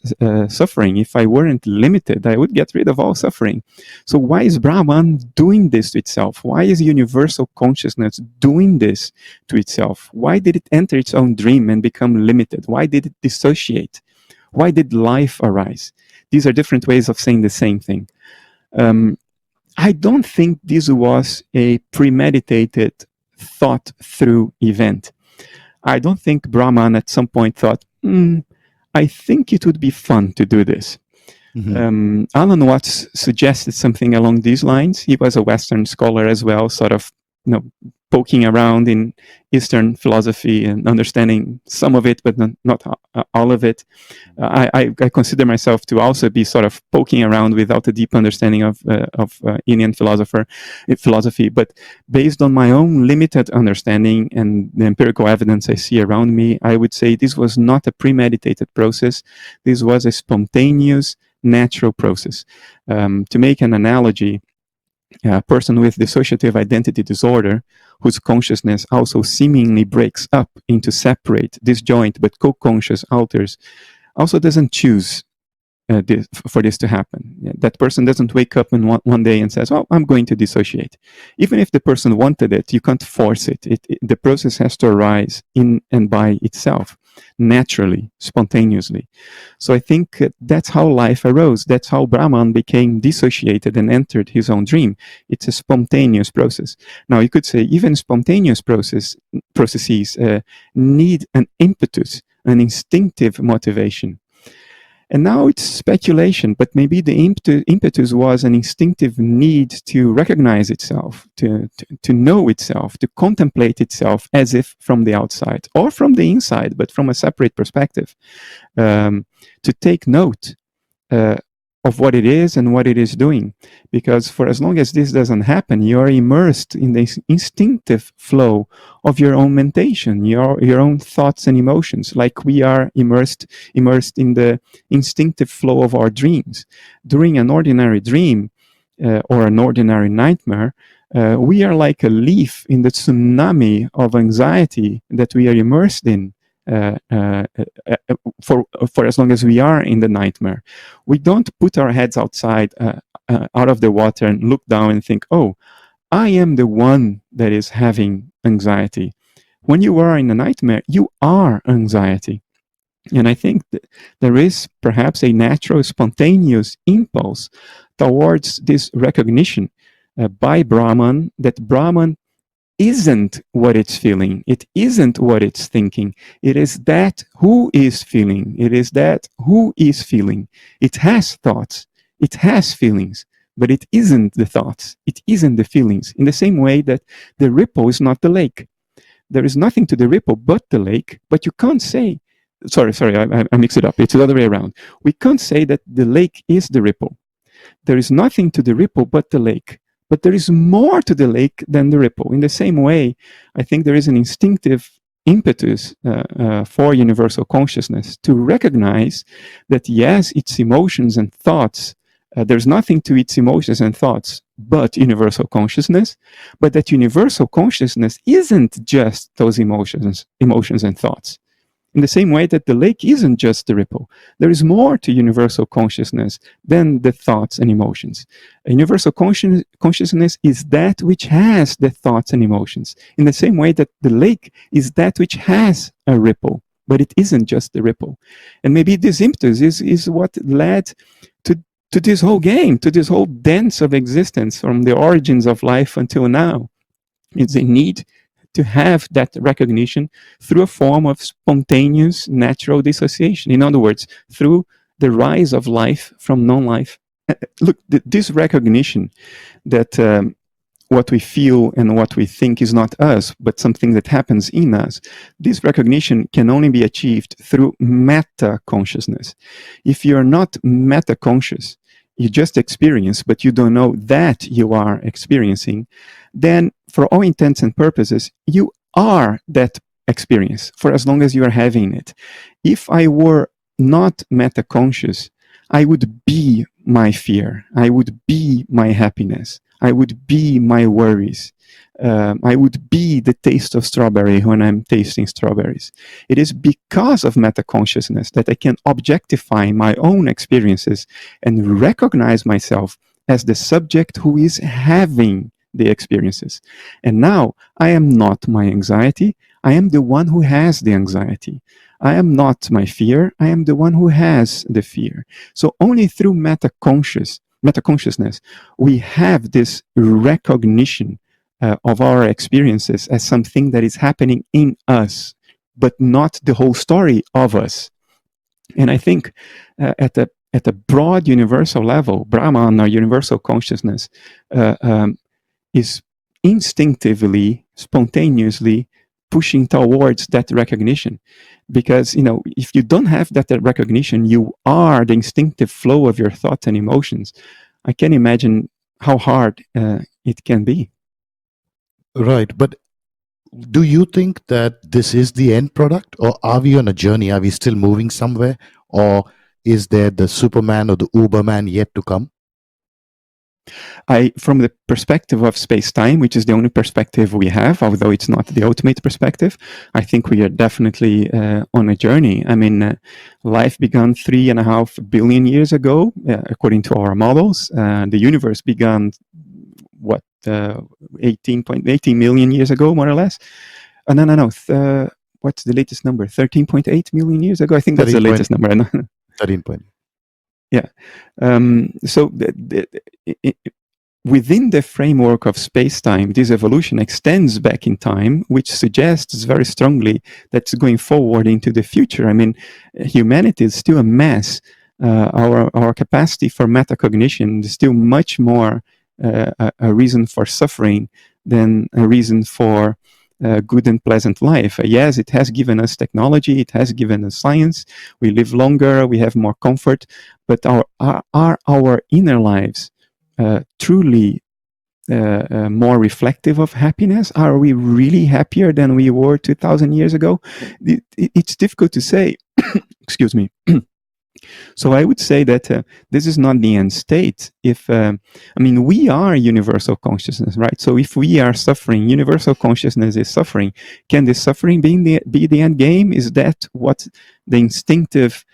S2: suffering. If I weren't limited, I would get rid of all suffering. So why is Brahman doing this to itself? Why is universal consciousness doing this to itself? Why did it enter its own dream and become limited? Why did it dissociate? Why did life arise? These are different ways of saying the same thing. I don't think this was a premeditated, thought-through event. I don't think Brahman at some point thought, I think it would be fun to do this. Mm-hmm. Alan Watts suggested something along these lines. He was a Western scholar as well, sort of, poking around in Eastern philosophy and understanding some of it, but not all of it. I consider myself to also be sort of poking around without a deep understanding of Indian philosophy, but based on my own limited understanding and the empirical evidence I see around me, I would say this was not a premeditated process. This was a spontaneous, natural process. To make an analogy, a person with dissociative identity disorder, whose consciousness also seemingly breaks up into separate, disjoint, but co-conscious alters, also doesn't choose for this to happen. That person doesn't wake up in one day and says, "Oh, I'm going to dissociate." Even if the person wanted it, you can't force it. The process has to arise in and by itself, naturally, spontaneously. So I think that's how life arose. That's how Brahman became dissociated and entered his own dream. It's a spontaneous process. Now, you could say even spontaneous processes need an impetus, an instinctive motivation. And now it's speculation, but maybe the impetus was an instinctive need to recognize itself, to know itself, to contemplate itself as if from the outside or from the inside, but from a separate perspective, to take note of what it is and what it is doing. Because for as long as this doesn't happen, you are immersed in the instinctive flow of your own mentation, your own thoughts and emotions, like we are immersed in the instinctive flow of our dreams. During an ordinary dream or an ordinary nightmare, we are like a leaf in the tsunami of anxiety that we are immersed in. For as long as we are in the nightmare, we don't put our heads outside, out of the water, and look down and think, "Oh, I am the one that is having anxiety." When you are in a nightmare, you are anxiety. And I think that there is perhaps a natural, spontaneous impulse towards this recognition by Brahman that Brahman isn't what it's feeling. It isn't what it's thinking. It is that who is feeling. It is that who is feeling. It has thoughts. It has feelings, but it isn't the thoughts. It isn't the feelings. In the same way that the ripple is not the lake. There is nothing to the ripple but the lake, but you can't say, sorry, I mixed it up. It's the other way around. We can't say that the lake is the ripple. There is nothing to the ripple but the lake. But there is more to the lake than the ripple. In the same way, I think there is an instinctive impetus for universal consciousness to recognize that, yes, its emotions and thoughts, there's nothing to its emotions and thoughts but universal consciousness, but that universal consciousness isn't just those emotions and thoughts. In the same way that the lake isn't just the ripple. There is more to universal consciousness than the thoughts and emotions. A universal consciousness is that which has the thoughts and emotions, in the same way that the lake is that which has a ripple, but it isn't just the ripple. And maybe this impetus is what led to this whole game, to this whole dance of existence from the origins of life until now. It's a need to have that recognition through a form of spontaneous natural dissociation. In other words, through the rise of life from non-life. Look, this recognition that what we feel and what we think is not us, but something that happens in us, this recognition can only be achieved through meta-consciousness. If you're not meta-conscious, you just experience, but you don't know that you are experiencing, then for all intents and purposes, you are that experience for as long as you are having it. If I were not meta-conscious, I would be my fear. I would be my happiness. I would be my worries. I would be the taste of strawberry when I'm tasting strawberries. It is because of meta-consciousness that I can objectify my own experiences and recognize myself as the subject who is having the experiences. And now I am not my anxiety. I am the one who has the anxiety. I am not my fear. I am the one who has the fear. So only through meta-consciousness, we have this recognition of our experiences as something that is happening in us, but not the whole story of us. And I think at a broad universal level, Brahman, or universal consciousness, is instinctively, spontaneously pushing towards that recognition. Because, if you don't have that recognition, you are the instinctive flow of your thoughts and emotions. I can imagine how hard it can be.
S1: Right. But do you think that this is the end product, or are we on a journey? Are we still moving somewhere, or is there the Superman or the Uberman yet to come?
S2: From the perspective of space-time, which is the only perspective we have, although it's not the ultimate perspective, I think we are definitely on a journey. I mean, life began 3.5 billion years ago, according to our models. The universe began, 18 million years ago, more or less? No. What's the latest number? 13.8 million years ago? I think that's the latest number.
S1: 13 point.
S2: Yeah. So within the framework of space-time, this evolution extends back in time, which suggests very strongly that it's going forward into the future. I mean, humanity is still a mess. Our capacity for metacognition is still much more a reason for suffering than a reason for good and pleasant life. Yes, it has given us technology, it has given us science, we live longer, we have more comfort, but are our inner lives truly more reflective of happiness? Are we really happier than we were 2,000 years ago? It's difficult to say. Excuse me. So I would say that this is not the end state. We are universal consciousness, right? So if we are suffering, universal consciousness is suffering. Can this suffering be the end game? Is that what the instinctive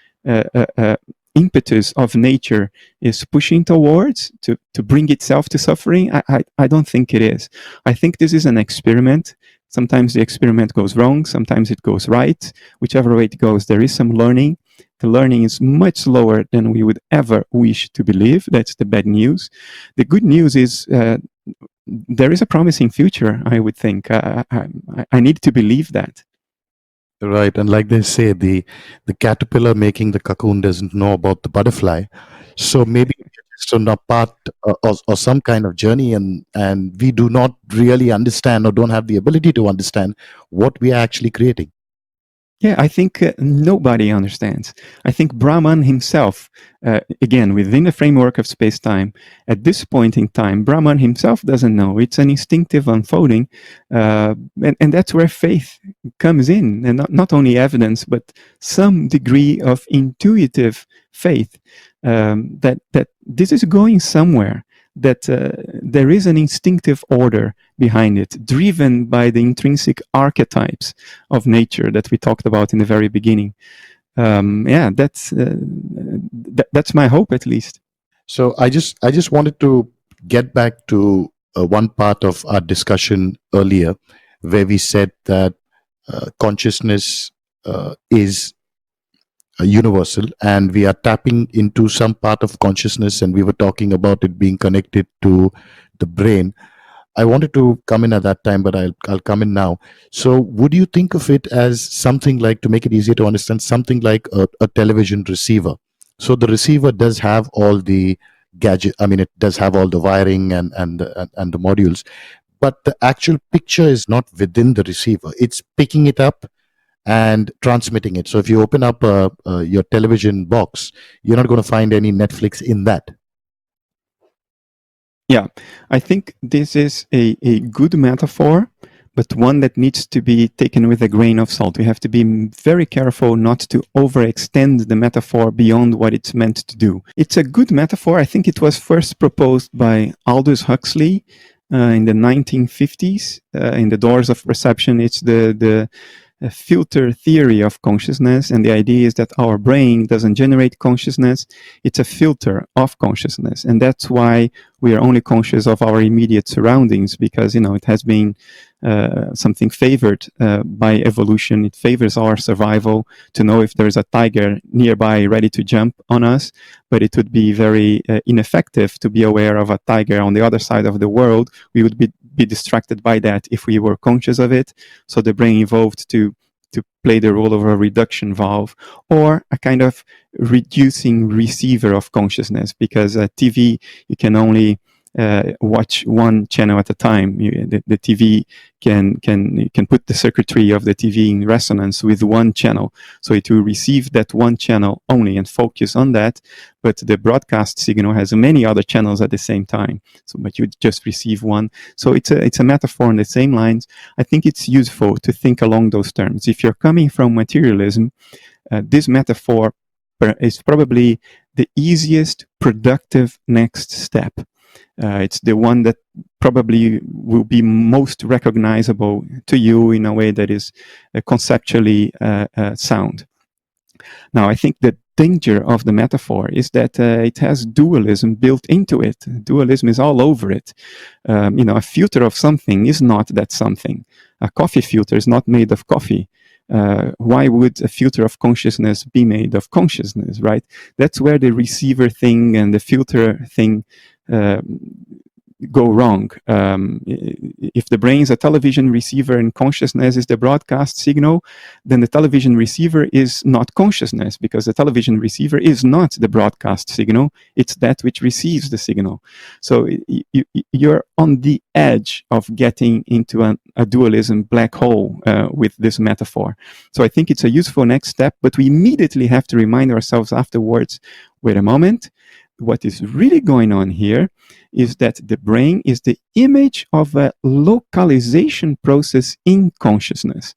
S2: impetus of nature is pushing towards, to bring itself to suffering? I don't think it is. I think this is an experiment. Sometimes the experiment goes wrong, sometimes it goes right. Whichever way it goes, there is some learning. The learning is much slower than we would ever wish to believe. That's the bad news. The good news is there is a promising future, I would think. I need to believe that.
S1: Right. And like they say, the caterpillar making the cocoon doesn't know about the butterfly. So maybe it's on a path or some kind of journey, and we do not really understand or don't have the ability to understand what we are actually creating.
S2: Yeah, I think nobody understands. I think Brahman himself, again, within the framework of space-time, at this point in time, Brahman himself doesn't know. It's an instinctive unfolding, and that's where faith comes in, and not only evidence, but some degree of intuitive faith that this is going somewhere. that there is an instinctive order behind it, driven by the intrinsic archetypes of nature that we talked about in the very beginning. That's my hope, at least.
S1: So I just wanted to get back to one part of our discussion earlier, where we said that consciousness is universal, and we are tapping into some part of consciousness, and we were talking about it being connected to the brain. I wanted to come in at that time, but I'll come in now. So would you think of it as something like, to make it easier to understand, something like a television receiver? So the receiver does have all the gadget. I mean, it does have all the wiring and the modules, but the actual picture is not within the receiver. It's picking it up and transmitting it. So if you open up your television box, you're not going to find any Netflix in that.
S2: Yeah, I think this is a good metaphor, but one that needs to be taken with a grain of salt. We have to be very careful not to overextend the metaphor beyond what it's meant to do. It's a good metaphor. I think it was first proposed by Aldous Huxley in the 1950s in The Doors of Perception. It's the filter theory of consciousness, and the idea is that our brain doesn't generate consciousness, it's a filter of consciousness, and that's why we are only conscious of our immediate surroundings, because it has been something favored by evolution. It favors our survival to know if there's a tiger nearby ready to jump on us, but it would be very ineffective to be aware of a tiger on the other side of the world. We would be distracted by that if we were conscious of it. So the brain evolved to play the role of a reduction valve, or a kind of reducing receiver of consciousness, because TV, you can only watch one channel at a time. The TV can put the circuitry of the TV in resonance with one channel, so it will receive that one channel only and focus on that. But the broadcast signal has many other channels at the same time. So, but you just receive one. So it's a metaphor on the same lines. I think it's useful to think along those terms. If you're coming from materialism, this metaphor is probably the easiest productive next step. It's the one that probably will be most recognizable to you in a way that is conceptually sound. Now, I think the danger of the metaphor is that it has dualism built into it. Dualism is all over it. A filter of something is not that something. A coffee filter is not made of coffee. Why would a filter of consciousness be made of consciousness, right? That's where the receiver thing and the filter thing go wrong. If the brain is a television receiver and consciousness is the broadcast signal, then the television receiver is not consciousness, because the television receiver is not the broadcast signal, it's that which receives the signal. So you're on the edge of getting into a dualism black hole with this metaphor. So I think it's a useful next step, but we immediately have to remind ourselves afterwards, wait a moment, what is really going on here is that the brain is the image of a localization process in consciousness.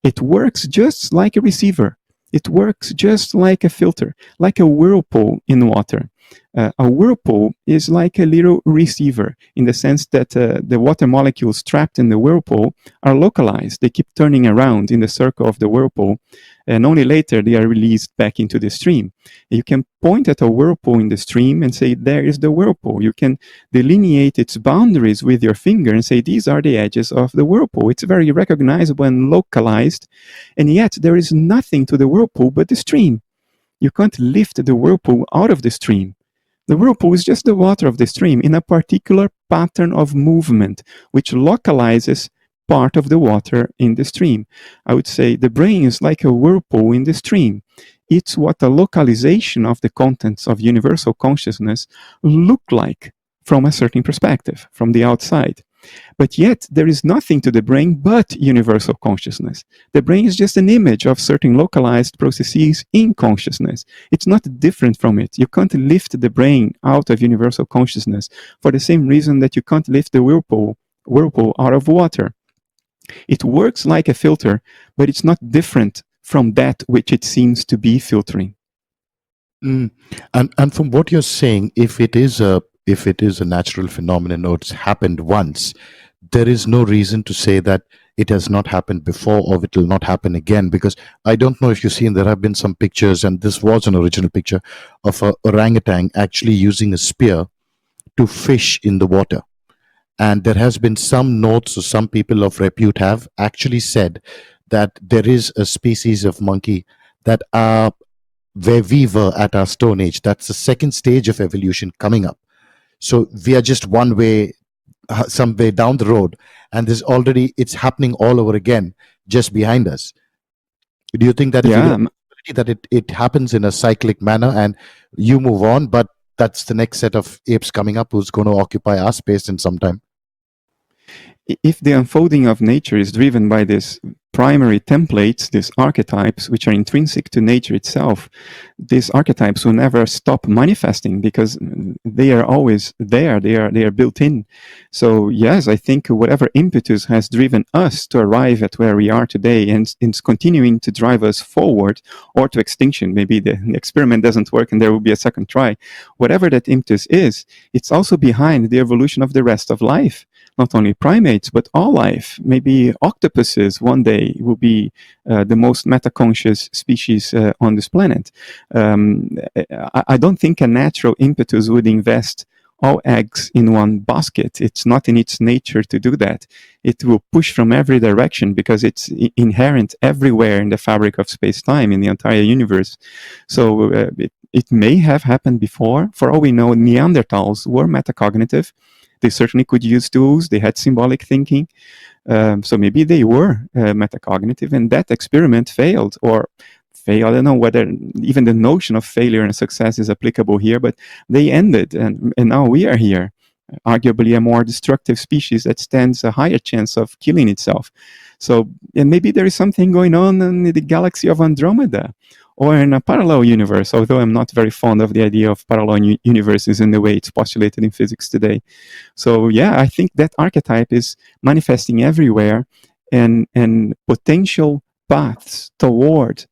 S2: It works just like a receiver. It works just like a filter, like a whirlpool in water. A whirlpool is like a little receiver in the sense that the water molecules trapped in the whirlpool are localized. They keep turning around in the circle of the whirlpool, and only later they are released back into the stream. You can point at a whirlpool in the stream and say, there is the whirlpool. You can delineate its boundaries with your finger and say, these are the edges of the whirlpool. It's very recognizable and localized, and yet there is nothing to the whirlpool but the stream. You can't lift the whirlpool out of the stream. The whirlpool is just the water of the stream in a particular pattern of movement, which localizes part of the water in the stream. I would say the brain is like a whirlpool in the stream. It's what a localization of the contents of universal consciousness look like from a certain perspective, from the outside. But yet, there is nothing to the brain but universal consciousness. The brain is just an image of certain localized processes in consciousness. It's not different from it. You can't lift the brain out of universal consciousness for the same reason that you can't lift the whirlpool out of water. It works like a filter, but it's not different from that which it seems to be filtering.
S1: And from what you're saying, if it is if it is a natural phenomenon or it's happened once, there is no reason to say that it has not happened before or it will not happen again. Because I don't know if you've seen, there have been some pictures, and this was an original picture of a orangutan actually using a spear to fish in the water. And there has been some notes, or some people of repute have actually said that there is a species of monkey that are where we were at our Stone Age. That's the second stage of evolution coming up. So we are just one way, some way down the road, and there's already, it's happening all over again just behind us. Do you think that if you
S2: Yeah,
S1: don't, that it happens in a cyclic manner and you move on, but that's the next set of apes coming up who's going to occupy our space in some time?
S2: if the unfolding of nature is driven by these primary templates, these archetypes, which are intrinsic to nature itself, these archetypes will never stop manifesting because they are always there. They are built in. So yes, I think whatever impetus has driven us to arrive at where we are today, and it's continuing to drive us forward or to extinction. Maybe the experiment doesn't work and there will be a second try. Whatever that impetus is, it's also behind the evolution of the rest of life. Not only primates, but all life. Maybe octopuses one day will be the most metaconscious species on this planet. I don't think a natural impetus would invest all eggs in one basket. It's not in its nature to do that. It will push from every direction because it's inherent everywhere in the fabric of space-time, in the entire universe. So it may have happened before. For all we know, Neanderthals were metacognitive. They certainly could use tools. They had symbolic thinking. So maybe they were metacognitive, and that experiment failed. I don't know whether even the notion of failure and success is applicable here, but they ended, and now we are here. Arguably a more destructive species that stands a higher chance of killing itself. So, and maybe there is something going on in the galaxy of Andromeda, or in a parallel universe, although I'm not very fond of the idea of parallel universes in the way it's postulated in physics today. So yeah, I think that archetype is manifesting everywhere, and potential paths toward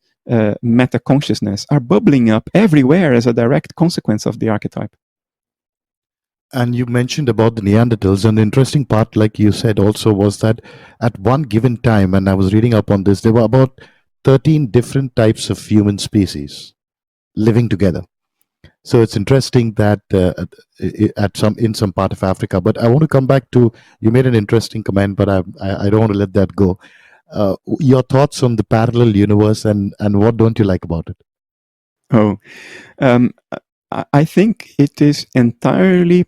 S2: meta-consciousness are bubbling up everywhere as a direct consequence of the archetype.
S1: And you mentioned about the Neanderthals, and the interesting part, like you said also, was that at one given time, and I was reading up on this, there were about 13 different types of human species living together. So it's interesting that in some part of Africa. But I want to come back to, you made an interesting comment, but I don't want to let that go. Your thoughts on the parallel universe, and what don't you like about it?
S2: Oh, I think it is entirely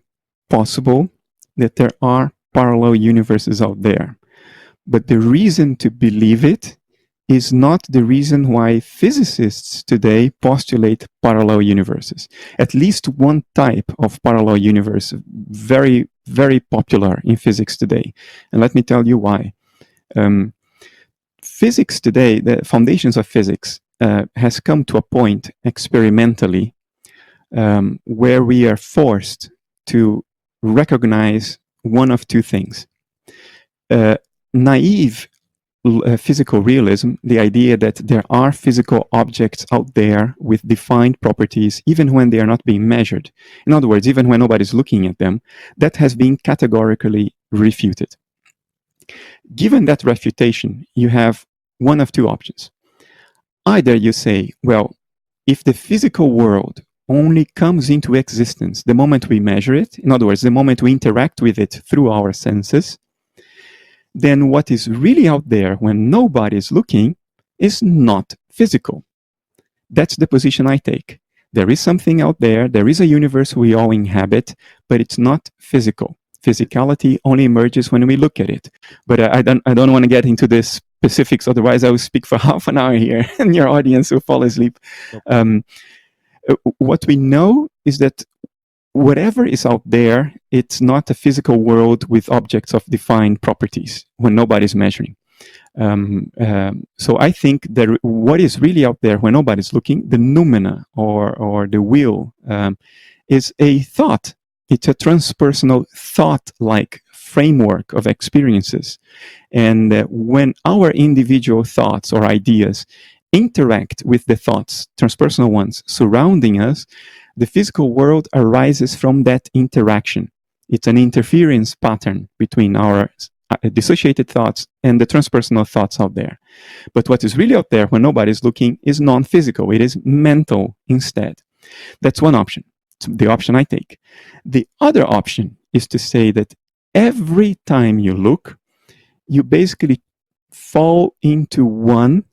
S2: possible that there are parallel universes out there. But the reason to believe it is not the reason why physicists today postulate parallel universes. At least one type of parallel universe, very, very popular in physics today. And let me tell you why. Physics today, the foundations of physics, has come to a point experimentally where we are forced to recognize one of two things. Naive physical realism, the idea that there are physical objects out there with defined properties, even when they are not being measured. In other words, even when nobody's looking at them, that has been categorically refuted. Given that refutation, you have one of two options. Either you say, well, if the physical world only comes into existence the moment we measure it, in other words, the moment we interact with it through our senses, then what is really out there when nobody is looking is not physical. That's the position I take. There is something out there, there is a universe we all inhabit, but it's not physical. Physicality only emerges when we look at it. But I don't want to get into the specifics, otherwise I will speak for half an hour here and your audience will fall asleep. What we know is that whatever is out there, it's not a physical world with objects of defined properties when nobody's measuring. So I think that what is really out there when nobody's looking, the noumena or the will, is a thought. It's a transpersonal thought-like framework of experiences. And when our individual thoughts or ideas interact with the thoughts, transpersonal ones, surrounding us, the physical world arises from that interaction. It's an interference pattern between our dissociated thoughts and the transpersonal thoughts out there. But what is really out there when nobody's looking is non-physical. It is mental instead. That's one option. It's the option I take. The other option is to say that every time you look, you basically fall into one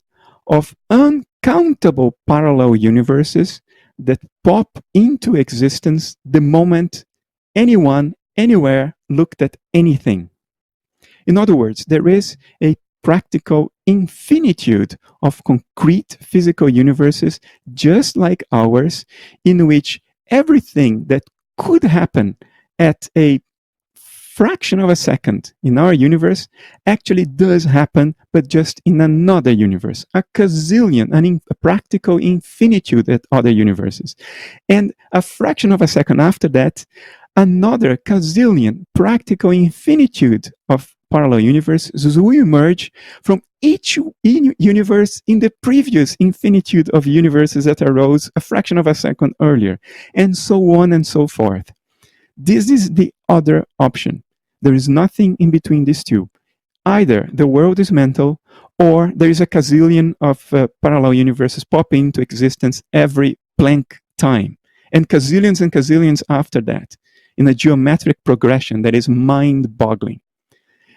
S2: of uncountable parallel universes that pop into existence the moment anyone, anywhere looked at anything. In other words, there is a practical infinitude of concrete physical universes just like ours, in which everything that could happen at a fraction of a second in our universe actually does happen, but just in another universe, a gazillion, a practical infinitude at other universes. And a fraction of a second after that, another gazillion, practical infinitude of parallel universes will emerge from each universe in the previous infinitude of universes that arose a fraction of a second earlier, and so on and so forth. This is the other option. There is nothing in between these two. Either the world is mental, or there is a gazillion of parallel universes popping into existence every blank time, and gazillions after that, in a geometric progression that is mind-boggling.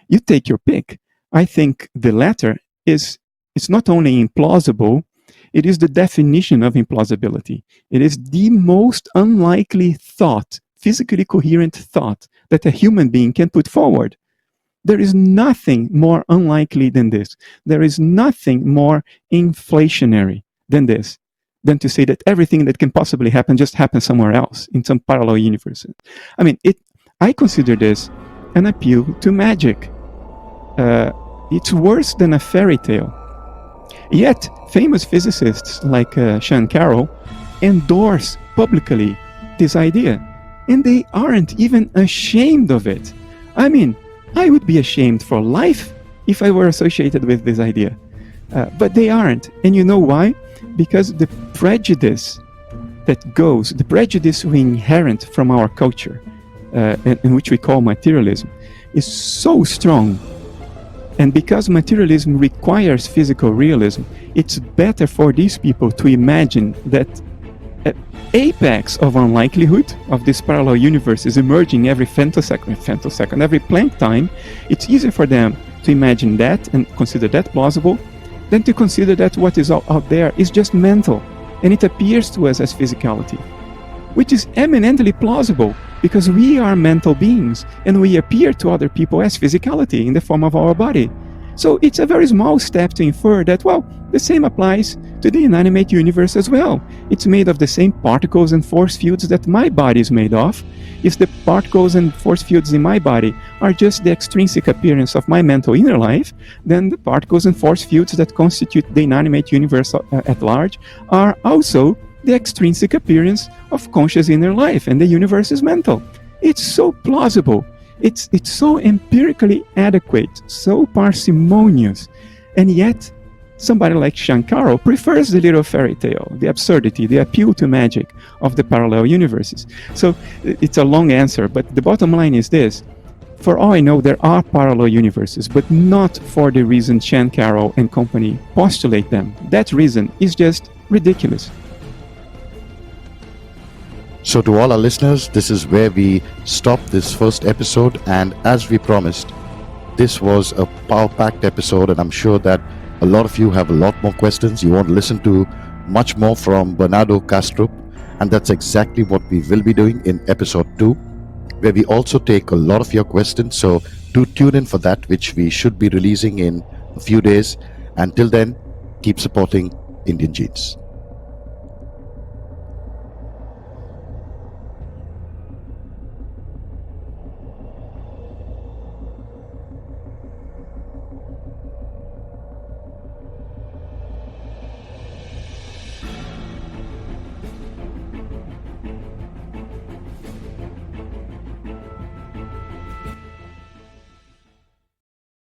S2: You take your pick. I think the latter is not only implausible, it is the definition of implausibility. It is the most unlikely thought, physically coherent thought, that a human being can put forward. There is nothing more unlikely than this. There is nothing more inflationary than this, than to say that everything that can possibly happen just happens somewhere else, in some parallel universe. I mean, I consider this an appeal to magic. It's worse than a fairy tale. Yet, famous physicists like Sean Carroll endorse publicly this idea, and they aren't even ashamed of it. I mean, I would be ashamed for life if I were associated with this idea. But they aren't. And you know why? Because the prejudice the prejudice we inherit from our culture, in which we call materialism, is so strong. And because materialism requires physical realism, it's better for these people to imagine that apex of unlikelihood of this parallel universe is emerging every femtosecond, every Planck time. It's easier for them to imagine that and consider that plausible than to consider that what is out there is just mental, and it appears to us as physicality, which is eminently plausible because we are mental beings and we appear to other people as physicality in the form of our body. So it's a very small step to infer that, well, the same applies to the inanimate universe as well. It's made of the same particles and force fields that my body is made of. If the particles and force fields in my body are just the extrinsic appearance of my mental inner life, then the particles and force fields that constitute the inanimate universe at large are also the extrinsic appearance of conscious inner life, and the universe is mental. It's so plausible. It's so empirically adequate, so parsimonious, and yet somebody like Sean Carroll prefers the little fairy tale, the absurdity, the appeal to magic of the parallel universes. So it's a long answer, but the bottom line is this. For all I know, there are parallel universes, but not for the reason Sean Carroll and company postulate them. That reason is just ridiculous.
S1: So to all our listeners, this is where we stop this first episode, and as we promised, this was a power-packed episode, and I'm sure that a lot of you have a lot more questions. You want to listen to much more from Bernardo Kastrup, and that's exactly what we will be doing in episode 2, where we also take a lot of your questions. So do tune in for that, which we should be releasing in a few days. Until then, keep supporting Indian Genes.